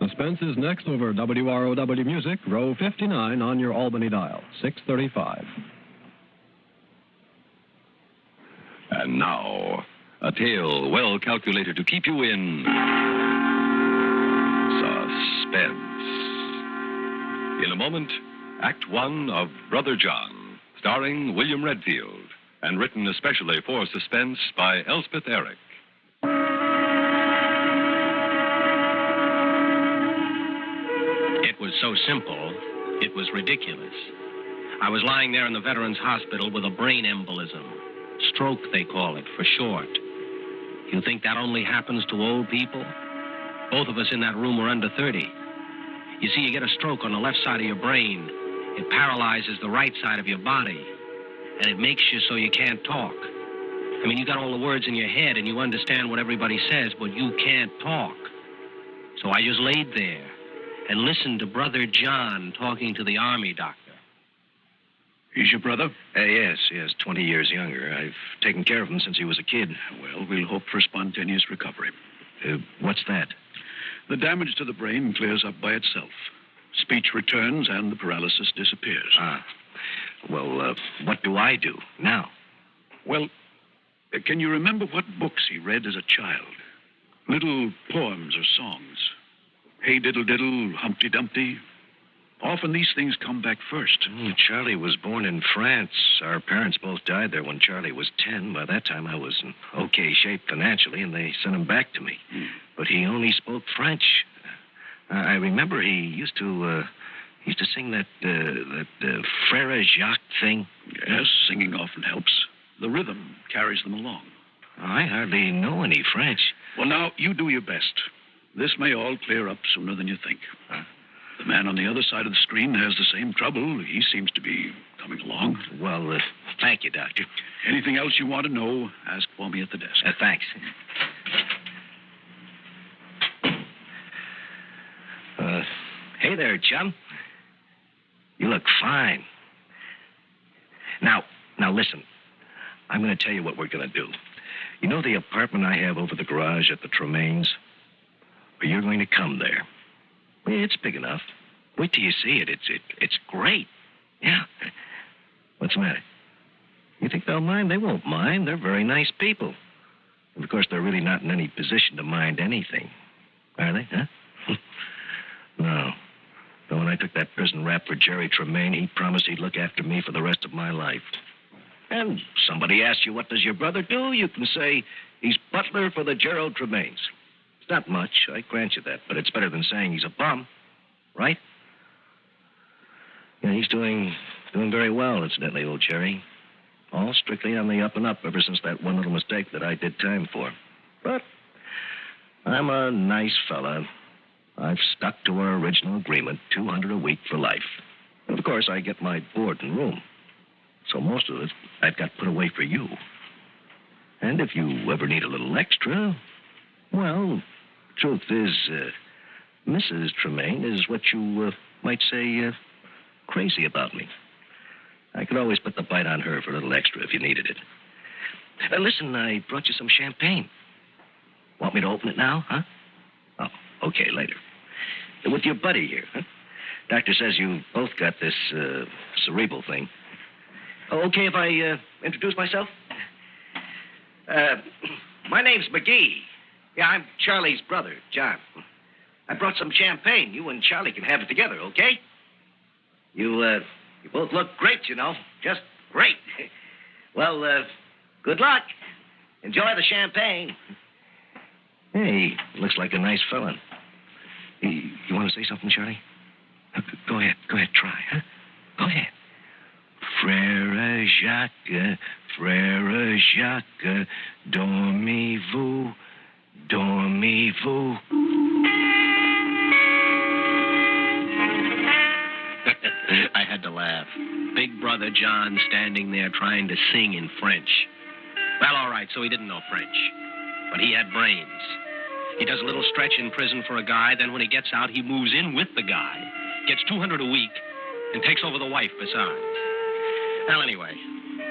Suspense is next over WROW Music, row 59 on your Albany dial, 635. And now, a tale well calculated to keep you in suspense. In a moment, Act One of Brother John, starring William Redfield, and written especially for Suspense by Elspeth Eric. It was so simple, it was ridiculous. I was lying there in the Veterans Hospital with a brain embolism. Stroke, they call it, for short. You think that only happens to old people? Both of us in that room were under 30. You see, you get a stroke on the left side of your brain. It paralyzes the right side of your body. And it makes you so you can't talk. I mean, you got all the words in your head and you understand what everybody says, but you can't talk. So I just laid there and listened to Brother John talking to the Army doctor. He's your brother? Yes, 20 years younger. I've taken care of him since he was a kid. Well, we'll hope for spontaneous recovery. What's that? The damage to the brain clears up by itself. Speech returns and the paralysis disappears. Well, what do I do now? Well, can you remember what books he read as a child? Little poems or songs. Hey Diddle Diddle, Humpty Dumpty. Often these things come back first. Charlie was born in France. Our parents both died there when Charlie was 10. By that time, I was in okay shape financially, and they sent him back to me. But he only spoke French. I remember he used to sing that Frere Jacques thing. Yes, singing often helps. The rhythm carries them along. I hardly know any French. Well, now, you do your best. This may all clear up sooner than you think. The man on the other side of the screen has the same trouble. He seems to be coming along. Well, thank you, Doctor. Anything else you want to know, ask for me at the desk. Thanks. Hey there, chum. You look fine. Now listen. I'm going to tell you what we're going to do. You know the apartment I have over the garage at the Tremaines? Well, you're going to come there. Well, it's big enough. Wait till you see it. It's great. Yeah. What's the matter? You think they'll mind? They won't mind. They're very nice people. And of course, they're really not in any position to mind anything. Are they, huh? No. But when I took that prison rap for Jerry Tremaine, he promised he'd look after me for the rest of my life. And somebody asks you, what does your brother do? You can say, he's butler for the Gerald Tremaines. It's not much, I grant you that, but it's better than saying he's a bum, right? Yeah, he's doing very well, incidentally, old Jerry. All strictly on the up and up ever since that one little mistake that I did time for. But I'm a nice fella. I've stuck to our original agreement, $200 a week for life. And of course, I get my board and room. So most of it I've got put away for you. And if you ever need a little extra, well, truth is, Mrs. Tremaine is what you might say crazy about me. I could always put the bite on her for a little extra if you needed it. Listen, I brought you some champagne. Want me to open it now, huh? Oh, okay, later. With your buddy here, huh? Doctor says you both got this cerebral thing. Okay if I introduce myself? My name's McGee. Yeah, I'm Charlie's brother, John. I brought some champagne. You and Charlie can have it together, okay? You both look great, you know. Just great. Well, good luck. Enjoy the champagne. Hey, looks like a nice fella. You want to say something, Charlie? Go ahead, try, huh? Go ahead. Frère Jacques, dormez-vous, dormez-vous. I had to laugh. Big brother John standing there trying to sing in French. Well, all right, so he didn't know French. But he had brains. He does a little stretch in prison for a guy, then when he gets out, he moves in with the guy, gets $200 a week, and takes over the wife besides. Well, anyway,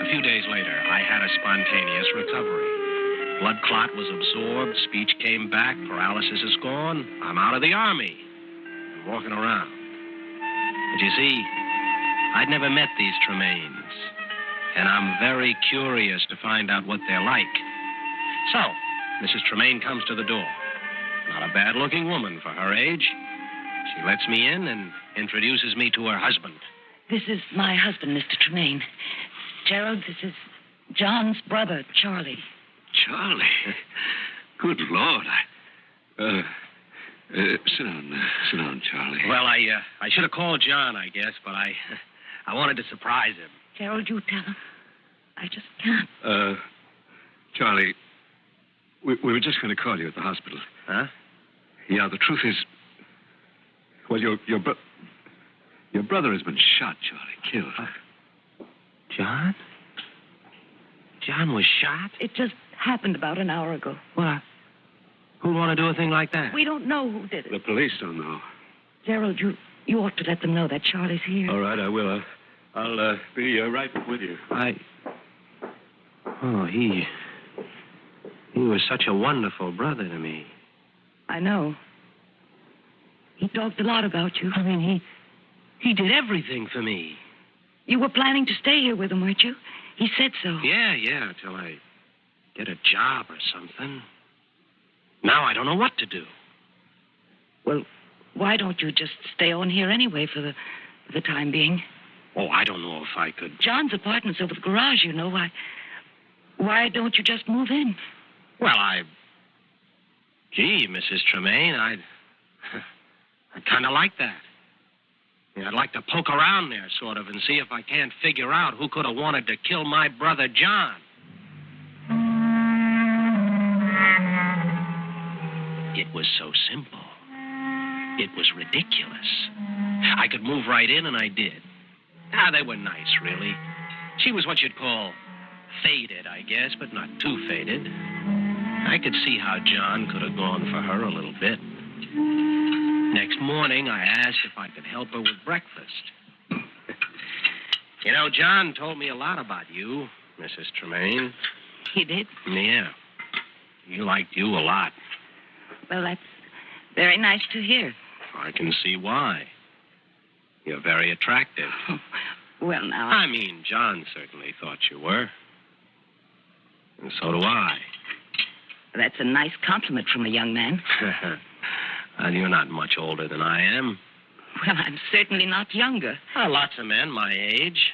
a few days later, I had a spontaneous recovery. Blood clot was absorbed, speech came back, paralysis is gone. I'm out of the Army. and walking around. But you see, I'd never met these Tremaines, and I'm very curious to find out what they're like. So, Mrs. Tremaine comes to the door. Not a bad-looking woman for her age. She lets me in and introduces me to her husband. This is my husband, Mr. Tremaine. Gerald, this is John's brother, Charlie. Charlie? Good Lord. Sit down, Charlie. Well, I should have called John, I guess, but I wanted to surprise him. Gerald, you tell him. I just can't. Charlie, we were just going to call you at the hospital. Huh? Yeah, the truth is, well, your brother has been shot, Charlie, killed. John? John was shot? It just happened about an hour ago. What? Who'd want to do a thing like that? We don't know who did it. The police don't know. Gerald, you ought to let them know that Charlie's here. All right, I will. I'll be right with you. Oh, he was such a wonderful brother to me. I know. He talked a lot about you. I mean, he did everything for me. You were planning to stay here with him, weren't you? He said so. Yeah, till I get a job or something. Now I don't know what to do. Well, why don't you just stay on here anyway for the time being? Oh, I don't know if I could. John's apartment's over the garage, you know. Why don't you just move in? Well, Gee, Mrs. Tremaine, I'd kind of like that. Yeah, I'd like to poke around there, sort of, and see if I can't figure out who could have wanted to kill my brother John. It was so simple. It was ridiculous. I could move right in, and I did. They were nice, really. She was what you'd call faded, I guess, but not too faded. I could see how John could have gone for her a little bit. Next morning, I asked if I could help her with breakfast. You know, John told me a lot about you, Mrs. Tremaine. He did? Yeah. He liked you a lot. Well, that's very nice to hear. I can see why. You're very attractive. Well, now... I mean, John certainly thought you were. And so do I. That's a nice compliment from a young man. Well, you're not much older than I am. Well, I'm certainly not younger. Lots of men my age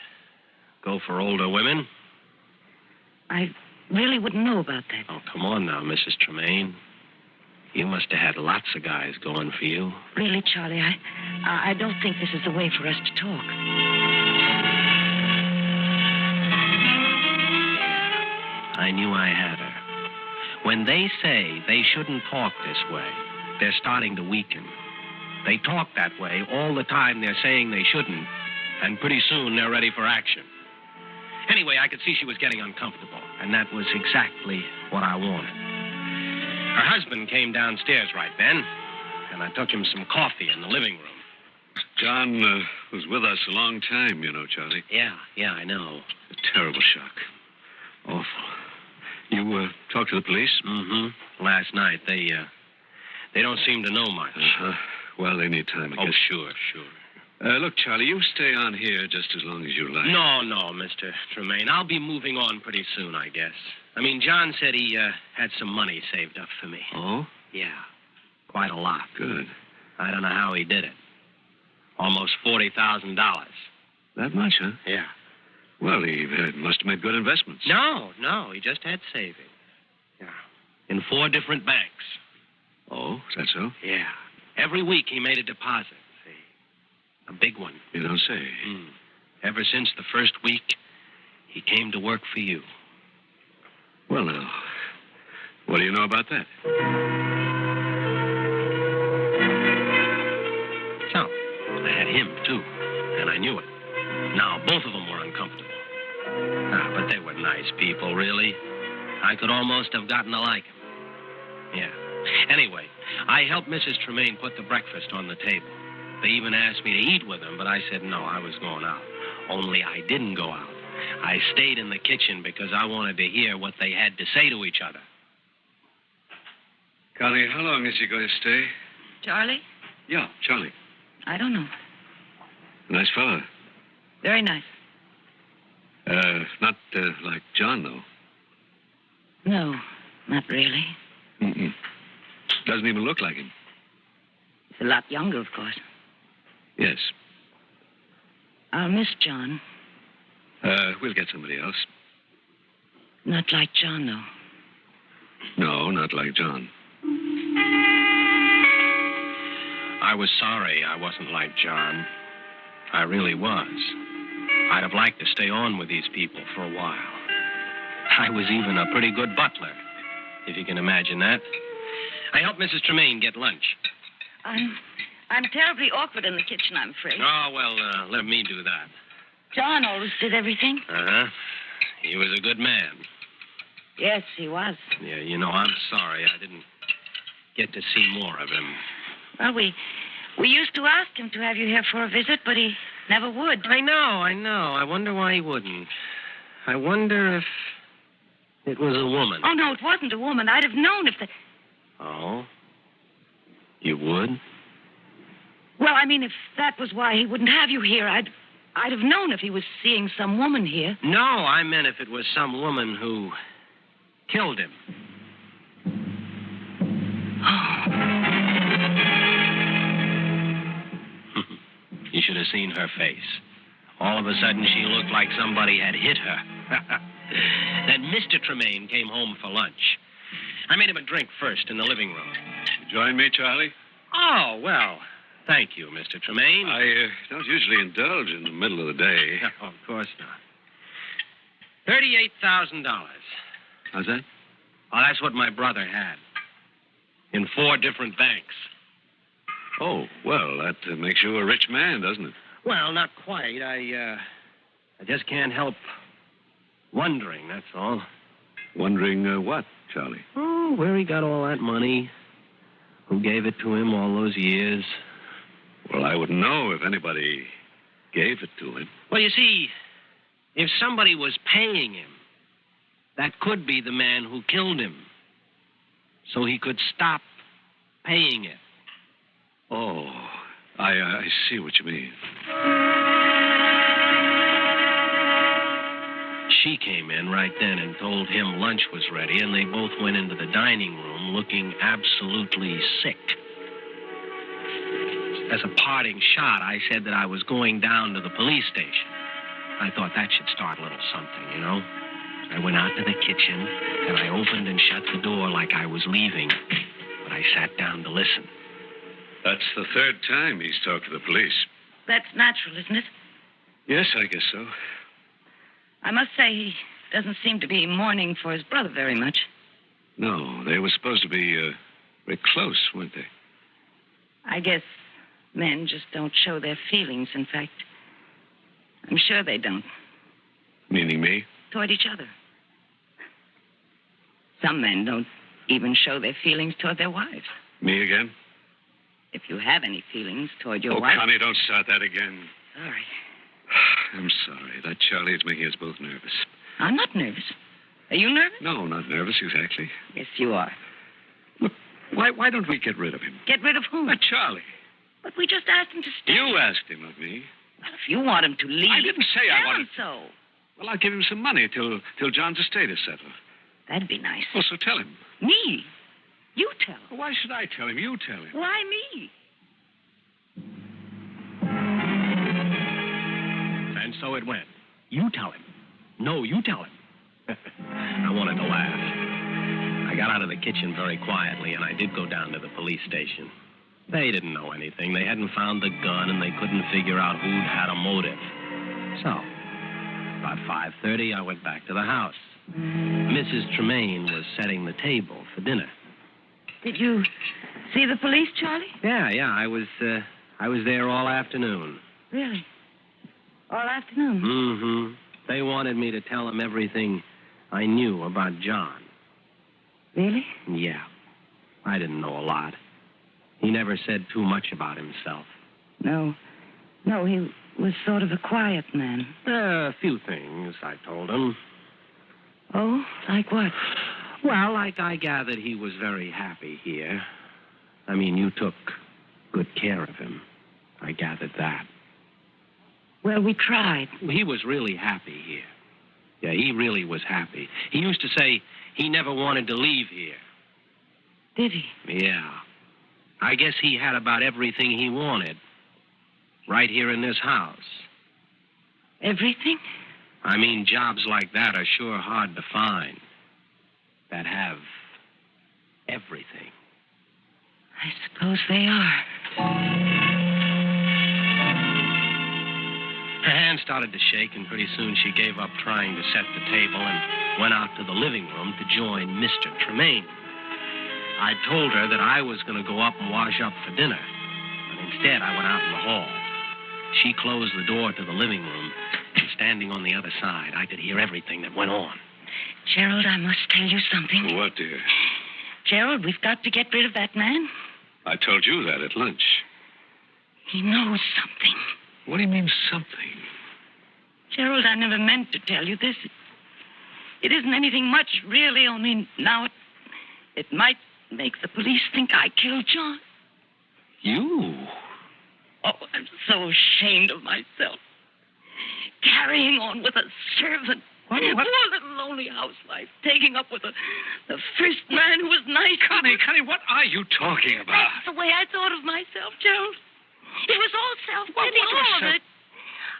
go for older women. I really wouldn't know about that. Oh, come on now, Mrs. Tremaine. You must have had lots of guys going for you. Really, Charlie, I don't think this is the way for us to talk. I knew I had her. When they say they shouldn't talk this way, they're starting to weaken. They talk that way all the time they're saying they shouldn't, and pretty soon they're ready for action. Anyway, I could see she was getting uncomfortable, and that was exactly what I wanted. Her husband came downstairs right then, and I took him some coffee in the living room. John was with us a long time, you know, Charlie. Yeah, I know. A terrible shock. Awful. You talked to the police? Mm-hmm. Last night, they don't seem to know much. Well, they need time, I guess. Oh, sure. Look, Charlie, you stay on here just as long as you like. No, Mr. Tremaine. I'll be moving on pretty soon, I guess. I mean, John said he had some money saved up for me. Oh? Yeah, quite a lot. Good. I don't know how he did it. Almost $40,000. That much, huh? Yeah. Well, he must have made good investments. No, he just had savings. Yeah. In 4 different banks. Oh, is that so? Yeah. Every week he made a deposit, see. A big one. You don't say. Ever since the first week, he came to work for you. Well, now, what do you know about that? So, I had him, too, and I knew it. Now, both of them were uncomfortable. But they were nice people, really. I could almost have gotten to like them. Yeah. Anyway, I helped Mrs. Tremaine put the breakfast on the table. They even asked me to eat with them, but I said no, I was going out. Only I didn't go out. I stayed in the kitchen because I wanted to hear what they had to say to each other. Connie, how long is he going to stay? Charlie? Yeah, Charlie. I don't know. Nice fellow. Very nice. Not like John, though. No, not really. Mm-mm. Doesn't even look like him. He's a lot younger, of course. Yes. I'll miss John. We'll get somebody else. Not like John, though. No, not like John. I was sorry I wasn't like John. I really was. I'd have liked to stay on with these people for a while. I was even a pretty good butler, if you can imagine that. I helped Mrs. Tremaine get lunch. I'm terribly awkward in the kitchen, I'm afraid. Oh, well, let me do that. John always did everything. Uh-huh. He was a good man. Yes, he was. Yeah, you know, I'm sorry I didn't get to see more of him. Well, we used to ask him to have you here for a visit, but he never would. I know. I wonder why he wouldn't. I wonder if it was a woman. Oh, no, it wasn't a woman. I'd have known if the... Oh? You would? Well, I mean, if that was why he wouldn't have you here, I'd have known if he was seeing some woman here. No, I meant if it was some woman who killed him. You should have seen her face. All of a sudden, she looked like somebody had hit her. Then Mr. Tremaine came home for lunch. I made him a drink first in the living room. Join me, Charlie? Oh, well, thank you, Mr. Tremaine. I don't usually indulge in the middle of the day. Of course not. $38,000. How's that? Oh, that's what my brother had. In 4 different banks. Oh, well, that makes you a rich man, doesn't it? Well, not quite. I just can't help wondering, that's all. Wondering what, Charlie? Oh, where he got all that money. Who gave it to him all those years. Well, I wouldn't know if anybody gave it to him. Well, you see, if somebody was paying him, that could be the man who killed him. So he could stop paying it. Oh, I see what you mean. She came in right then and told him lunch was ready, and they both went into the dining room looking absolutely sick. As a parting shot, I said that I was going down to the police station. I thought that should start a little something, you know. I went out to the kitchen, and I opened and shut the door like I was leaving. But I sat down to listen. That's the 3rd time he's talked to the police. That's natural, isn't it? Yes, I guess so. I must say he doesn't seem to be mourning for his brother very much. No, they were supposed to be very close, weren't they? I guess men just don't show their feelings. In fact, I'm sure they don't. Meaning me? Toward each other. Some men don't even show their feelings toward their wives. Me again? If you have any feelings toward your Oh, wife... Connie, don't start that again. Sorry. I'm sorry. That Charlie is making us both nervous. I'm not nervous. Are you nervous? No, not nervous, exactly. Yes, you are. Look, why don't we get rid of him? Get rid of whom? That Charlie. But we just asked him to stay. You asked him, not me. Well, if you want him to leave... I didn't say I tell wanted... him so. Well, I'll give him some money till John's estate is settled. That'd be nice. Well, so tell him. Me? You tell him. Well, why should I tell him? You tell him. Why me? And so it went. You tell him. No, you tell him. I wanted to laugh. I got out of the kitchen very quietly, and I did go down to the police station. They didn't know anything. They hadn't found the gun, and they couldn't figure out who'd had a motive. So, about 5:30, I went back to the house. Mrs. Tremaine was setting the table for dinner. Did you see the police, Charlie? Yeah, I was there all afternoon. Really? All afternoon? Mm-hmm. They wanted me to tell them everything I knew about John. Really? Yeah. I didn't know a lot. He never said too much about himself. No, he was sort of a quiet man. A few things, I told him. Oh, like what? Well, like I gathered he was very happy here. I mean, you took good care of him. I gathered that. Well, we tried. He was really happy here. Yeah, he really was happy. He used to say he never wanted to leave here. Did he? Yeah. I guess he had about everything he wanted. Right here in this house. Everything? I mean, jobs like that are sure hard to find. That have everything. I suppose they are. Her hand started to shake, and pretty soon she gave up trying to set the table and went out to the living room to join Mr. Tremaine. I told her that I was going to go up and wash up for dinner, but instead I went out in the hall. She closed the door to the living room, and standing on the other side, I could hear everything that went on. Gerald, I must tell you something. What, dear? Gerald, we've got to get rid of that man. I told you that at lunch. He knows something. What do you mean, something? Gerald, I never meant to tell you this. It isn't anything much, really, only now it might make the police think I killed John. You? Oh, I'm so ashamed of myself. Carrying on with a servant. What? Poor little lonely housewife. Taking up with the first man who was nice. Connie, what are you talking about? That's the way I thought of myself, Gerald. It was all self-pity, all of it.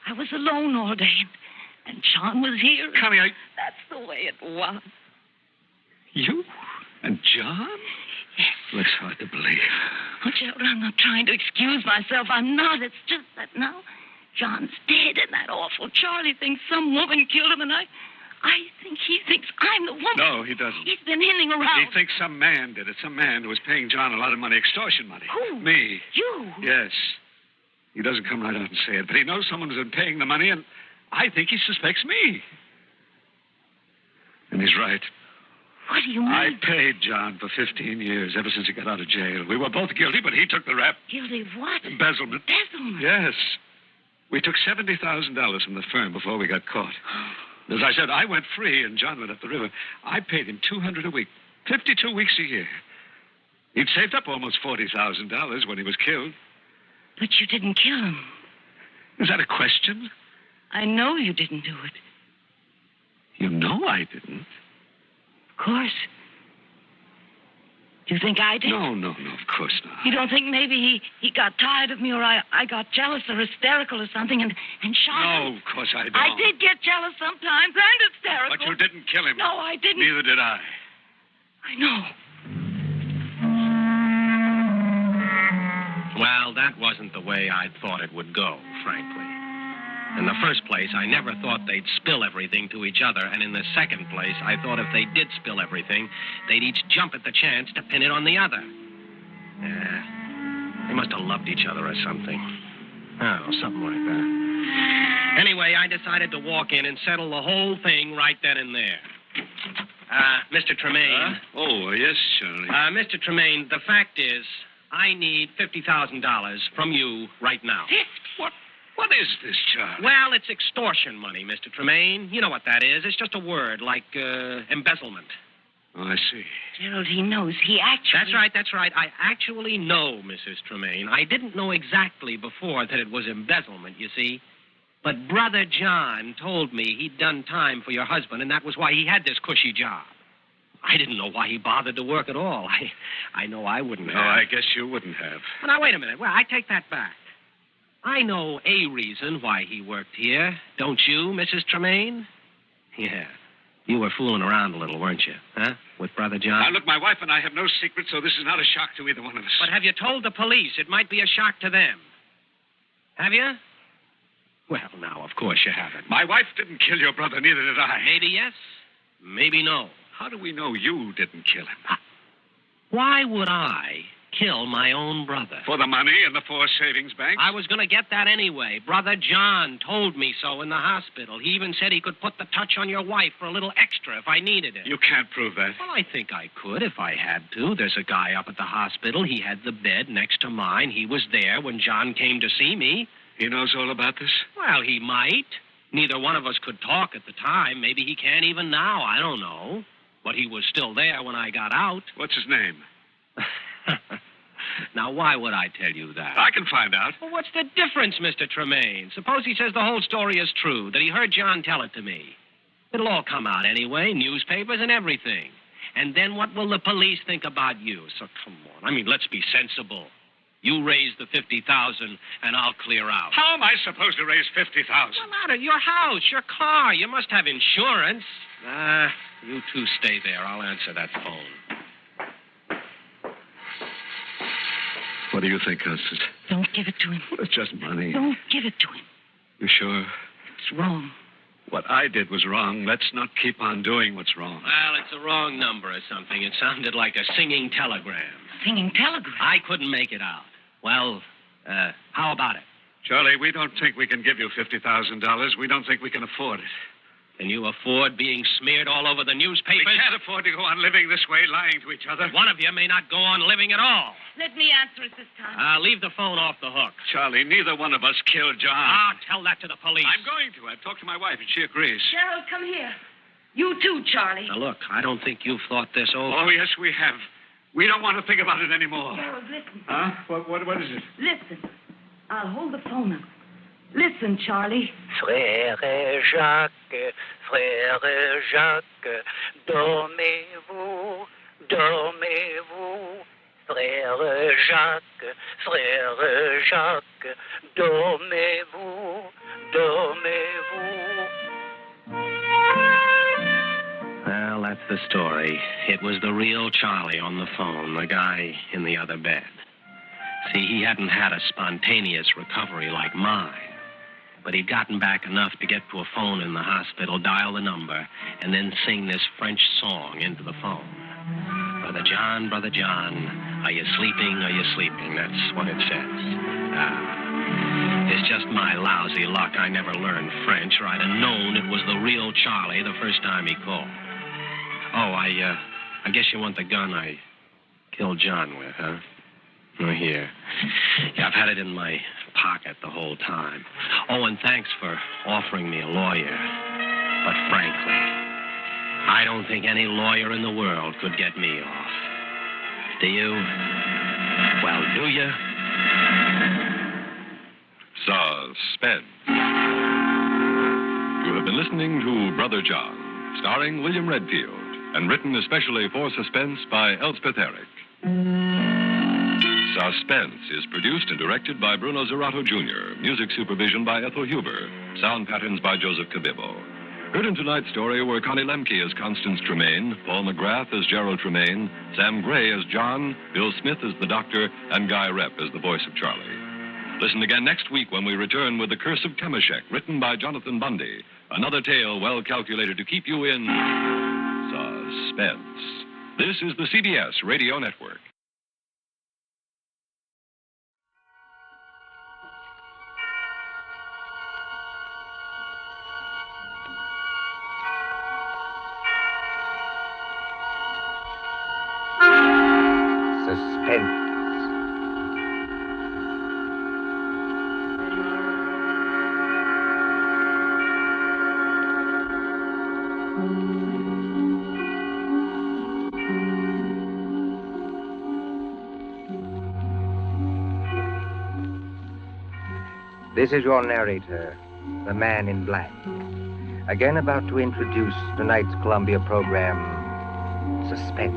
I was alone all day, and John was here. Connie, That's the way it was. You and John? Yes. Looks hard to believe. Oh, Gerald, I'm not trying to excuse myself. I'm not. It's just that now John's dead, and that awful Charlie thinks some woman killed him, and I think he thinks I'm the woman. No, he doesn't. He's been hinting around. He thinks some man did it. Some man who was paying John a lot of money, extortion money. Who? Me. You? Yes. He doesn't come right out and say it, but he knows someone has been paying the money, and I think he suspects me. And he's right. What do you mean? I paid John for 15 years, ever since he got out of jail. We were both guilty, but he took the rap. Guilty of what? Embezzlement. Embezzlement? Yes. We took $70,000 from the firm before we got caught. As I said, I went free, and John went up the river. I paid him $200 a week, 52 weeks a year. He'd saved up almost $40,000 when he was killed. But you didn't kill him. Is that a question? I know you didn't do it. You know I didn't. Of course. Do you think I did? No, of course not. You don't think maybe he got tired of me, or I got jealous or hysterical or something and shot him? No, of course I don't. I did get jealous sometimes and hysterical. But you didn't kill him. No, I didn't. Neither did I. I know. Well, that wasn't the way I thought it would go, frankly. In the first place, I never thought they'd spill everything to each other. And in the second place, I thought if they did spill everything, they'd each jump at the chance to pin it on the other. Yeah, they must have loved each other or something. Oh, something like that. Anyway, I decided to walk in and settle the whole thing right then and there. Mr. Tremaine. Yes, Charlie. Mr. Tremaine, the fact is, I need $50,000 from you right now. What is this, Charlie? Well, it's extortion money, Mr. Tremaine. You know what that is. It's just a word, like embezzlement. Oh, I see. Gerald, he knows. He actually... That's right. I actually know, Mrs. Tremaine. I didn't know exactly before that it was embezzlement, you see. But Brother John told me he'd done time for your husband, and that was why he had this cushy job. I didn't know why he bothered to work at all. I know I wouldn't have. No, I guess you wouldn't have. Well, now, wait a minute. Well, I take that back. I know a reason why he worked here. Don't you, Mrs. Tremaine? Yeah. You were fooling around a little, weren't you? Huh? With Brother John? Now, look, my wife and I have no secret, so this is not a shock to either one of us. But have you told the police? It might be a shock to them. Have you? Well, now, of course you haven't. My wife didn't kill your brother, neither did I. Maybe yes, maybe no. How do we know you didn't kill him? Why would I kill my own brother? For the money in the 4 savings banks? I was going to get that anyway. Brother John told me so in the hospital. He even said he could put the touch on your wife for a little extra if I needed it. You can't prove that. Well, I think I could if I had to. There's a guy up at the hospital. He had the bed next to mine. He was there when John came to see me. He knows all about this? Well, he might. Neither one of us could talk at the time. Maybe he can't even now. I don't know. But he was still there when I got out. What's his name? Now, why would I tell you that? I can find out. Well, what's the difference, Mr. Tremaine? Suppose he says the whole story is true, that he heard John tell it to me. It'll all come out anyway, newspapers and everything. And then what will the police think about you? So come on. I mean, let's be sensible. You raise the $50,000, and I'll clear out. How am I supposed to raise $50,000? Well, out of your house, your car. You must have insurance. You two stay there. I'll answer that phone. What do you think, Constance? Don't give it to him. Well, it's just money. Don't give it to him. You sure? It's wrong. What I did was wrong. Let's not keep on doing what's wrong. Well, it's a wrong number or something. It sounded like a singing telegram. Singing telegram? I couldn't make it out. Well, how about it? Charlie, we don't think we can give you $50,000. We don't think we can afford it. Can you afford being smeared all over the newspapers? We can't afford to go on living this way, lying to each other. One of you may not go on living at all. Let me answer it this time. Leave the phone off the hook. Charlie, neither one of us killed John. Tell that to the police. I'm going to. I've talked to my wife, and she agrees. Gerald, come here. You too, Charlie. Now, look, I don't think you've thought this over. Oh, yes, we have. We don't want to think about it anymore. Gerald, listen. Huh? What is it? Listen. I'll hold the phone up. Listen, Charlie. Frère Jacques, dormez-vous, dormez-vous. Frère Jacques, dormez-vous, dormez-vous. Well, that's the story. It was the real Charlie on the phone, the guy in the other bed. See, he hadn't had a spontaneous recovery like mine. But he'd gotten back enough to get to a phone in the hospital, dial the number, and then sing this French song into the phone. Brother John, are you sleeping, are you sleeping? That's what it says. It's just my lousy luck I never learned French, or I'd have known it was the real Charlie the first time he called. Oh, I guess you want the gun I killed John with, huh? Oh, here. Yeah, I've had it in my pocket the whole time. Oh, and thanks for offering me a lawyer. But frankly, I don't think any lawyer in the world could get me off. Do you? Well, do you? Suspense. You have been listening to Brother John, starring William Redfield, and written especially for Suspense by Elspeth Eric. Suspense is produced and directed by Bruno Zerato Jr., music supervision by Ethel Huber, sound patterns by Joseph Cabibbo. Heard in tonight's story were Connie Lemke as Constance Tremaine, Paul McGrath as Gerald Tremaine, Sam Gray as John, Bill Smith as the Doctor, and Guy Repp as the voice of Charlie. Listen again next week when we return with The Curse of Temeshek, written by Jonathan Bundy, another tale well calculated to keep you in suspense. This is the CBS Radio Network. Suspense. This is your narrator, the Man in Black, again about to introduce tonight's Columbia program, Suspense.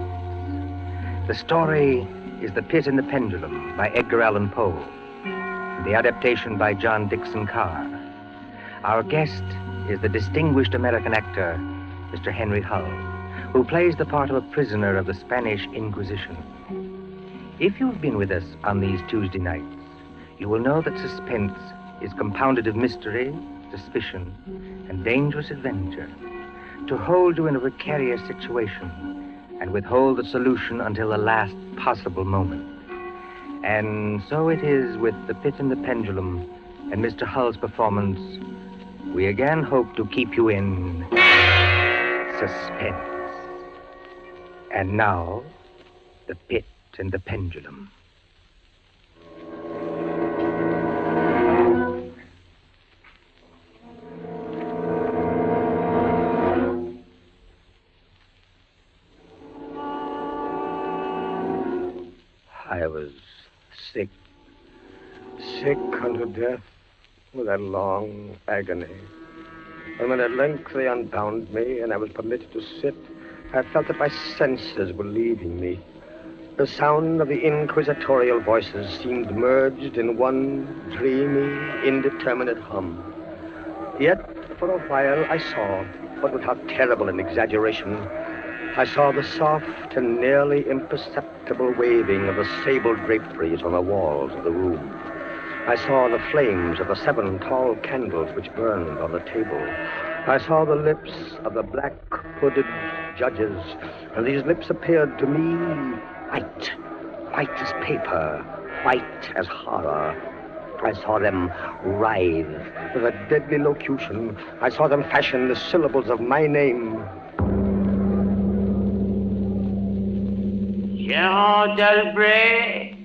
The story is The Pit and the Pendulum by Edgar Allan Poe, the adaptation by John Dixon Carr. Our guest is the distinguished American actor, Mr. Henry Hull, who plays the part of a prisoner of the Spanish Inquisition. If you've been with us on these Tuesday nights, you will know that Suspense is compounded of mystery, suspicion, and dangerous adventure, to hold you in a precarious situation and withhold the solution until the last possible moment. And so it is with The Pit and the Pendulum and Mr. Hull's performance. We again hope to keep you in suspense. And now, The Pit and the Pendulum. I was sick. Sick unto death with that long agony. And when at length they unbound me and I was permitted to sit, I felt that my senses were leaving me. The sound of the inquisitorial voices seemed merged in one dreamy, indeterminate hum. Yet, for a while, I saw, but without terrible an exaggeration, I saw the soft and nearly imperceptible waving of the sable draperies on the walls of the room. I saw the flames of the 7 tall candles which burned on the table. I saw the lips of the black hooded judges, and these lips appeared to me white as paper, white as horror. I saw them writhe with a deadly locution. I saw them fashion the syllables of my name. Jean Delbray,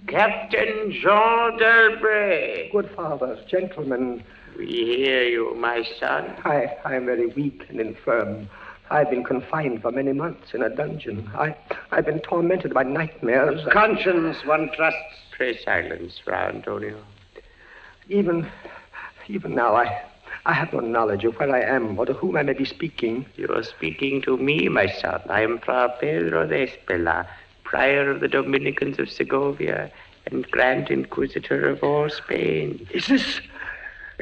Captain Jean Delbray. Good fathers, gentlemen. We hear you, my son. I am very weak and infirm. I've been confined for many months in a dungeon. I've been tormented by nightmares. Conscience, one trusts. Pray silence, Fra Antonio. Even now, I have no knowledge of where I am or to whom I may be speaking. You are speaking to me, my son. I am Fra Pedro de Espela, prior of the Dominicans of Segovia and Grand Inquisitor of all Spain. Is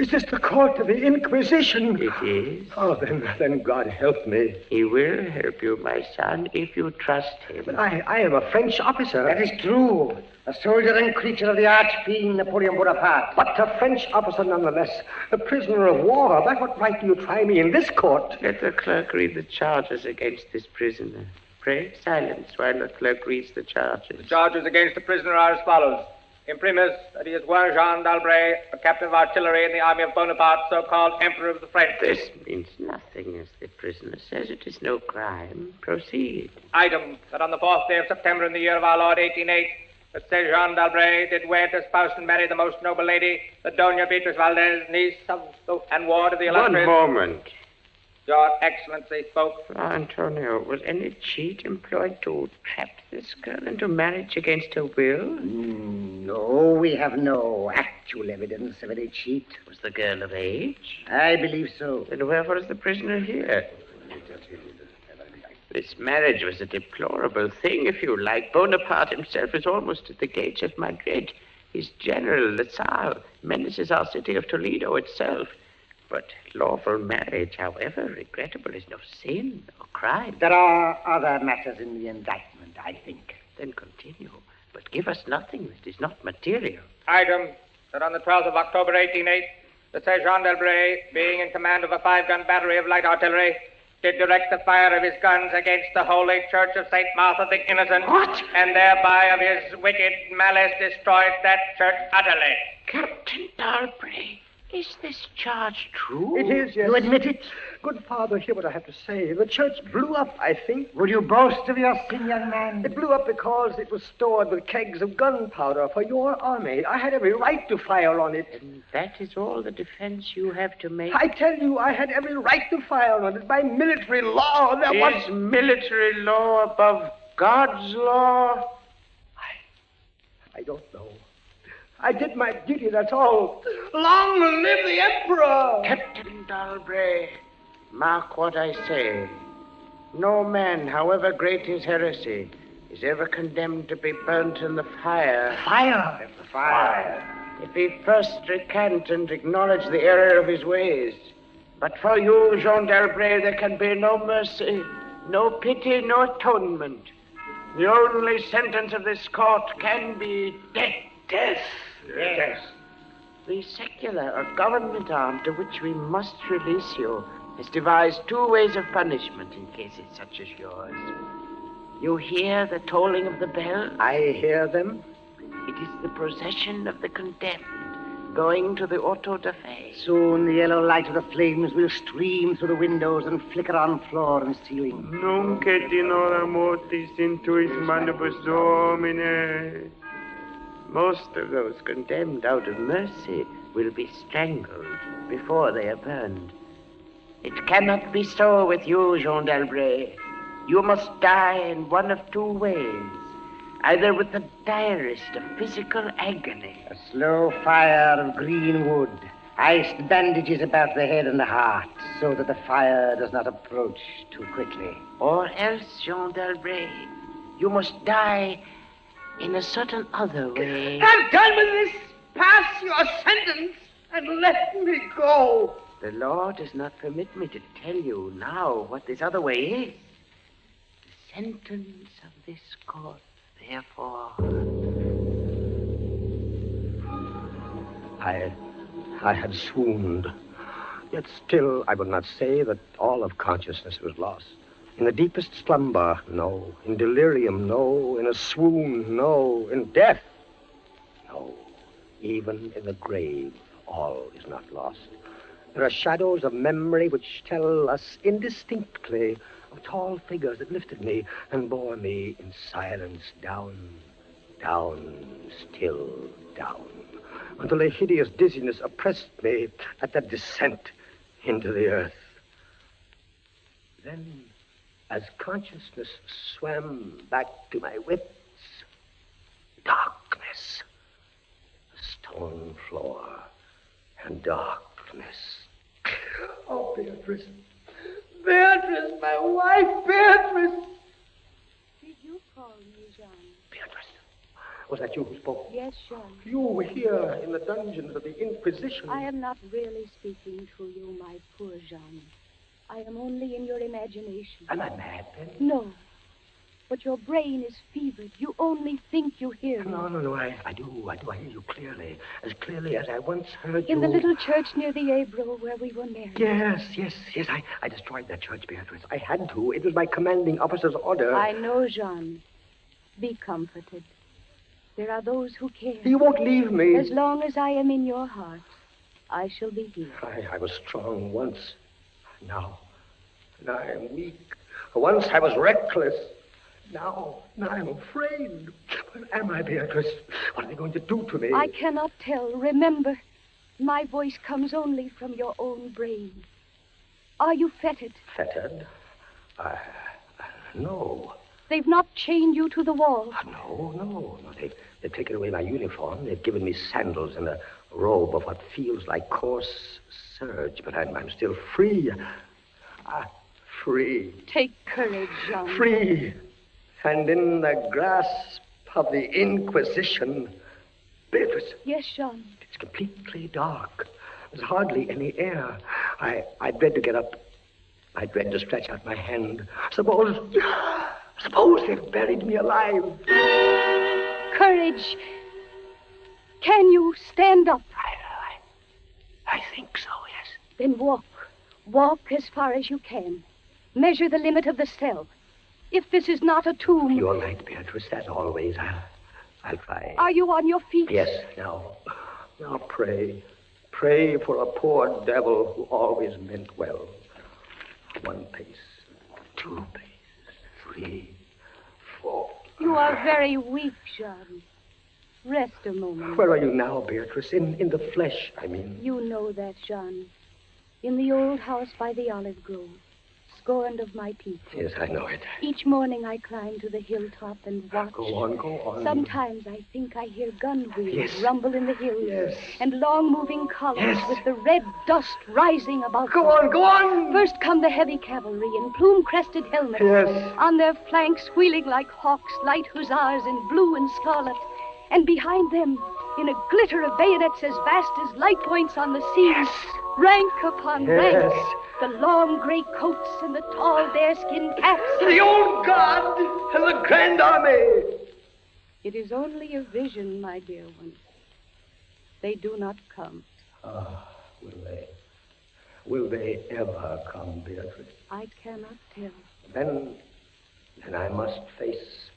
this the court of the Inquisition? It is. Oh, then God help me. He will help you, my son, if you trust him. But I am a French officer. That is true. A soldier and creature of the arch-fiend Napoleon Bonaparte. But a French officer nonetheless. A prisoner of war. By what right do you try me in this court? Let the clerk read the charges against this prisoner. Pray silence while the clerk reads the charges. The charges against the prisoner are as follows. Imprimis, that he is one Jean d'Albret, a captain of artillery in the army of Bonaparte, so-called Emperor of the French. This means nothing, as the prisoner says. It is no crime. Proceed. Item, that on the 4th day of September in the year of our Lord 1808, that said Jean d'Albret did wed to spouse and marry the most noble lady, the Doña Beatriz Valdez, niece of and ward of the illustrious... One moment. Your Excellency spoke. Fra Antonio, was any cheat employed to trap this girl into marriage against her will? No, we have no actual evidence of any cheat. Was the girl of age? I believe so. Then wherefore is the prisoner here? This marriage was a deplorable thing, if you like. Bonaparte himself is almost at the gates of Madrid. His general, the Tsar, menaces our city of Toledo itself. But lawful marriage, however regrettable, is no sin or crime. There are other matters in the indictment, I think. Then continue, but give us nothing that is not material. Item, that on the 12th of October, 1808, the said Jean d'Albret, being in command of a 5-gun battery of light artillery, did direct the fire of his guns against the holy church of St. Martha the Innocent. What? And thereby of his wicked malice destroyed that church utterly. Captain d'Albret, is this charge true? It is, yes. You admit it? Good father, hear what I have to say. The church blew up, I think. Would you boast of your sin, young man? It blew up because it was stored with kegs of gunpowder for your army. I had every right to fire on it. And that is all the defense you have to make? I tell you, I had every right to fire on it by military law. There was... Is military law above God's law? I don't know. I did my duty, that's all. Long live the Emperor! Captain d'Albret, mark what I say. No man, however great his heresy, is ever condemned to be burnt in the fire. Fire! The fire. If he first recant and acknowledge the error of his ways. But for you, Jean d'Albret, there can be no mercy, no pity, no atonement. The only sentence of this court can be death. Death? Yes. The secular or government arm to which we must release you has devised 2 ways of punishment in cases such as yours. You hear the tolling of the bell? I hear them. It is the procession of the condemned going to the auto da fe. Soon the yellow light of the flames will stream through the windows and flicker on floor and ceiling. Nunc et in hora mortis intuit manibus Domine. Most of those condemned out of mercy will be strangled before they are burned. It cannot be so with you, Jean d'Albret. You must die in one of 2 ways. either with the direst of physical agony. A slow fire of green wood, iced bandages about the head and the heart, so that the fire does not approach too quickly. Or else, Jean d'Albret, you must die in a certain other way. I'm done with this. Pass your sentence and let me go. The law does not permit me to tell you now what this other way is. The sentence of this court, therefore. I had swooned. Yet still, I would not say that all of consciousness was lost. In the deepest slumber, no. In delirium, no. In a swoon, no. In death, no. Even in the grave, all is not lost. There are shadows of memory which tell us indistinctly of tall figures that lifted me and bore me in silence down, still down, until a hideous dizziness oppressed me at the descent into the earth. Then, as consciousness swam back to my wits, darkness, a stone floor, and darkness. Oh, Beatrice. Beatrice, my wife, Beatrice. Did you call me, Jean? Beatrice, was that you who spoke? Yes, Jean. You were here in the dungeons of the Inquisition. I am not really speaking to you, my poor Jean. I am only in your imagination. Am I mad, then? No. But your brain is fevered. You only think you hear me. No, I do. I hear you clearly. As clearly as I once heard you. In the little church near the Ebro where we were married. Yes. I destroyed that church, Beatrice. I had to. It was my commanding officer's order. I know, Jean. Be comforted. There are those who care. You won't leave me. As long as I am in your heart, I shall be here. I was strong once. Now I am weak. Once I was reckless. Now I'm afraid. What am I, Beatrice? What are they going to do to me? I cannot tell. Remember, my voice comes only from your own brain. Are you fettered? Fettered? No. They've not chained you to the wall. No. They've taken away my uniform. They've given me sandals and a robe of what feels like coarse serge, but I'm still free. Free. Take courage, Jean. Free. And in the grasp of the Inquisition. Beatrice. Yes, Jean. It's completely dark. There's hardly any air. I dread to get up. I dread to stretch out my hand. Suppose they've buried me alive. Courage. Can you stand up? I think so, yes. Then walk. Walk as far as you can. Measure the limit of the cell. If this is not a tomb... You're right, Beatrice, as always. I'll try. Are you on your feet? Yes, now pray. Pray for a poor devil who always meant well. 1 pace, 2 paces, 3, 4. You are very weak, Jean. Rest a moment. Where are you now, Beatrice? In the flesh, I mean. You know that, Jean. In the old house by the olive grove. Scorned of my people. Yes, I know it. Each morning I climb to the hilltop and watch. Go on. Sometimes I think I hear gun wheels Yes. rumble in the hills. Yes. And long moving columns Yes. with the red dust rising above Go them. on. First come the heavy cavalry in plume-crested helmets. Yes. On their flanks wheeling like hawks, light hussars in blue and scarlet. And behind them, in a glitter of bayonets as vast as light points on the sea, Yes. rank upon Yes. rank, the long gray coats and the tall bearskin caps. The old guard and the Grand Army. It is only a vision, my dear one. They do not come. Will they ever come, Beatrice? I cannot tell. Then I must face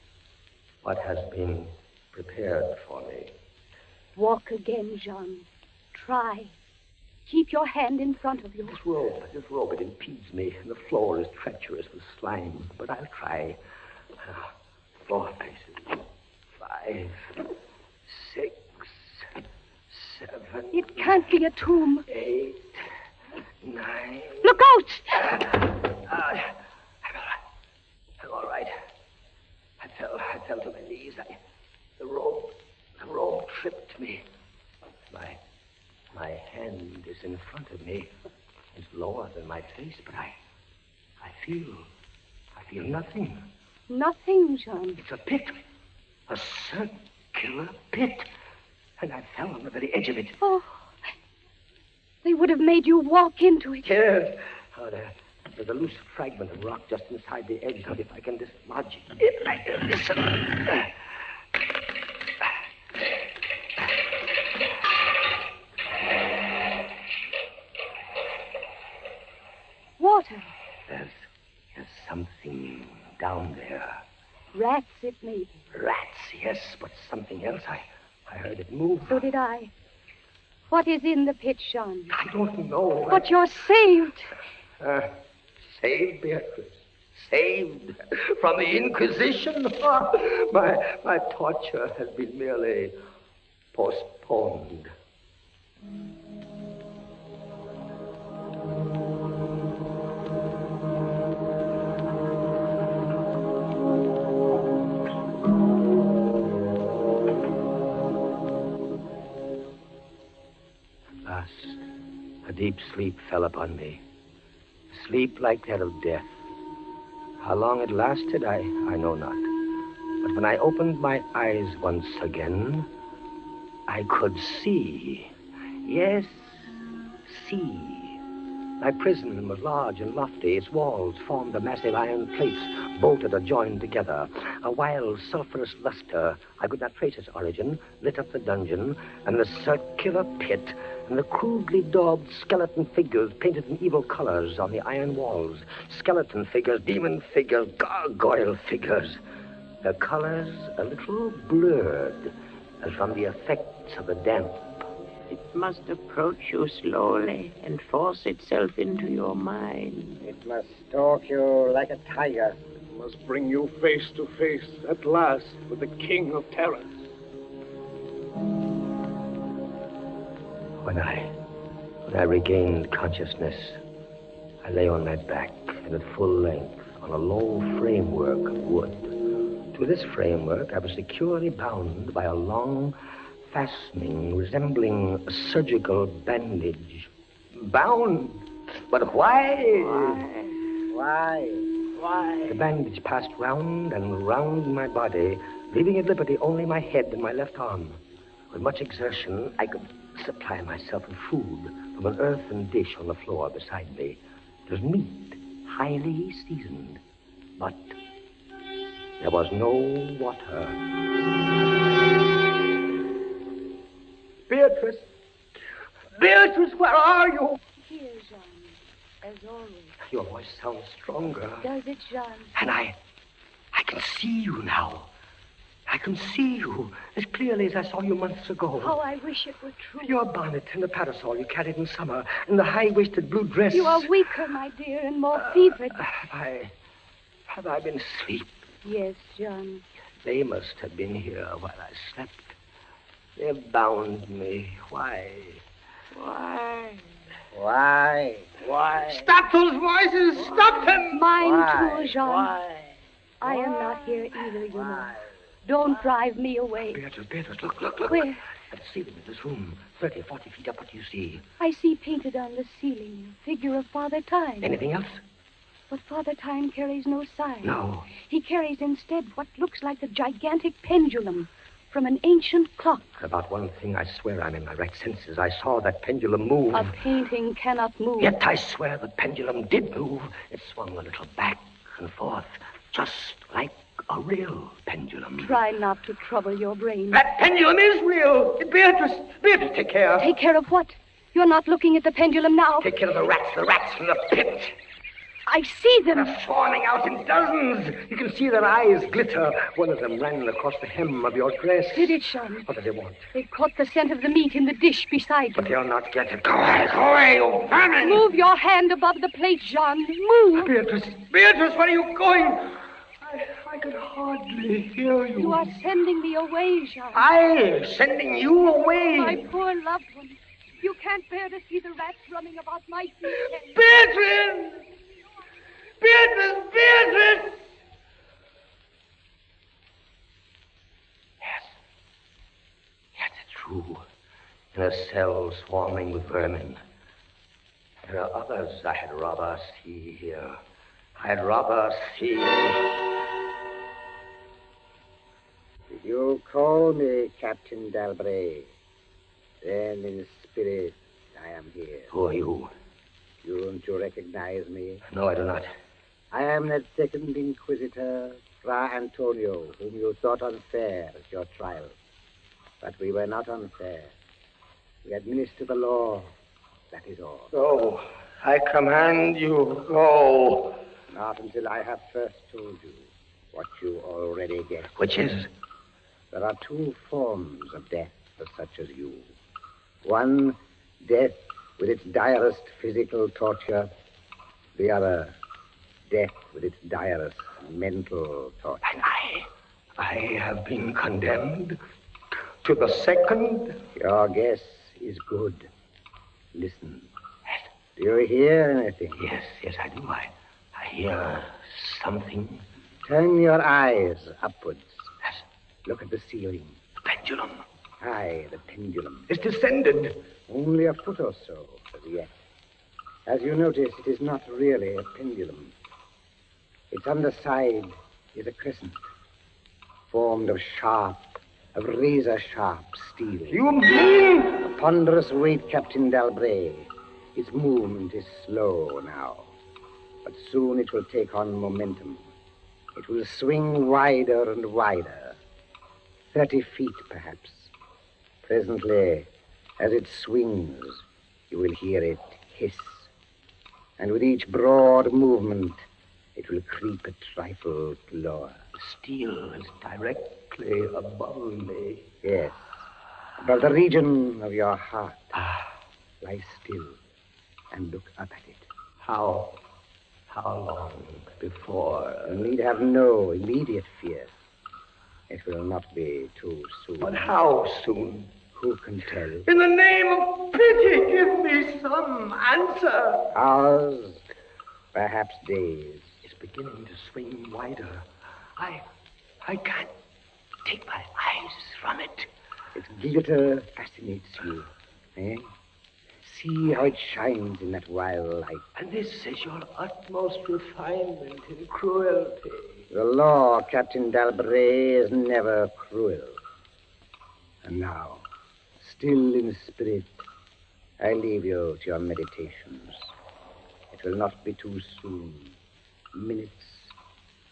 what has been prepared for me. Walk again, Jean. Try. Keep your hand in front of you. This robe, it impedes me, and the floor is treacherous with slime. But I'll try. 4 paces. 5, 6, 7. It can't be a tomb. 8, 9. Look out! I'm all right. I fell to my knees. The rope tripped me. My hand is in front of me. It's lower than my face, but I feel nothing. Nothing, Jean. It's a pit. A circular pit. And I fell on the very edge of it. Oh, they would have made you walk into it. Yes. Oh, there's a loose fragment of rock just inside the edge. Now, if I can dislodge it. Listen. Water. There's something down there. Rats, it may be. Rats, yes, but something else. I heard it move. So did I. What is in the pit, Jean? I don't know. But you're saved. Saved, Beatrice. Saved from the Inquisition. My torture has been merely postponed. A deep sleep fell upon me. Sleep like that of death. How long it lasted, I know not. But when I opened my eyes once again, I could see. Yes, see. My prison was large and lofty. Its walls formed of massive iron plates, bolted or joined together. A wild, sulphurous luster, I could not trace its origin, lit up the dungeon, and the circular pit, and the crudely daubed skeleton figures painted in evil colors on the iron walls. Skeleton figures, demon figures, gargoyle figures. Their colors a little blurred, as from the effects of the damp. It must approach you slowly and force itself into your mind. It must stalk you like a tiger. It must bring you face to face, at last, with the king of terrors. When I regained consciousness, I lay on my back and at full length on a low framework of wood. To this framework, I was securely bound by a long fastening resembling a surgical bandage. Bound? But why? Why? The bandage passed round and round my body, leaving at liberty only my head and my left arm. With much exertion, I could supply myself with food from an earthen dish on the floor beside me. It was meat, highly seasoned, but there was no water. Beatrice! Beatrice, where are you? Here, Jean, as always. Your voice sounds stronger. Does it, Jean? And I can see you now. I can see you as clearly as I saw you months ago. How I wish it were true. Your bonnet and the parasol you carried in summer, and the high-waisted blue dress. You are weaker, my dear, and more fevered. Have I been asleep? Yes, Jean. They must have been here while I slept. They bound me. Why? Stop those voices! Stop them! Mine too, Jean. I am not here either, you know. Don't drive me away. Beatrice, look. Where? At the ceiling of this room, 30, 40 feet up. What do you see? I see painted on the ceiling a figure of Father Time. Anything else? But Father Time carries no sign. No. He carries instead what looks like a gigantic pendulum from an ancient clock. About one thing, I swear I'm in my right senses. I saw that pendulum move. A painting cannot move. Yet I swear the pendulum did move. It swung a little back and forth, just like a real pendulum. Try not to trouble your brain. That pendulum is real. Beatrice, take care. Take care of what? You're not looking at the pendulum now. Take care of the rats from the pit. I see them. They're swarming out in dozens. You can see their eyes glitter. One of them ran across the hem of your dress. Did it, Sean? What did they want? They caught the scent of the meat in the dish beside you. But they'll not get it. Go away, you vermin! Move your hand above the plate, Jean. Move. Beatrice, where are you going? I can hardly hear you. You are sending me away, Jean. I sending you away? My poor loved one. You can't bear to see the rats running about my feet. Beatrice! too, in a cell swarming with vermin. There are others I had rather see here. I'd rather see... Did you call me Captain Dalbray? Then in spirit, I am here. Who are you? Don't you recognize me? No, I do not. I am that second Inquisitor, Fra Antonio, whom you thought unfair at your trial. But we were not unfair. We administer the law. That is all. Go. I command you, go. Not until I have first told you what you already guess. Which is? There are two forms of death for such as you. One, death with its direst physical torture. The other, death with its direst mental torture. And I have been condemned to the second? Your guess is good. Listen. Do you hear anything? Yes, I do. I hear something. Turn your eyes upwards. Look at the ceiling. The pendulum. Aye, the pendulum. It's descended. Only a foot or so, as yet. As you notice, it is not really a pendulum. Its underside is a crescent, formed of razor-sharp steel. You mean? A ponderous weight, Captain Dalbray. Its movement is slow now, but soon it will take on momentum. It will swing wider and wider, 30 feet perhaps. Presently, as it swings, you will hear it hiss, and with each broad movement, it will creep a trifle lower. The steel is directly above me. Yes, above the region of your heart. Lie still and look up at it. How long before? You need have no immediate fear. It will not be too soon. But how soon? Who can tell? In the name of pity, give me some answer. Hours, perhaps days. It's beginning to swing wider. I can't take my eyes from it. Its glitter fascinates you, eh? See how it shines in that wild light. And this is your utmost refinement in cruelty. The law, Captain Dalbray, is never cruel. And now, still in spirit, I leave you to your meditations. It will not be too soon. Minutes,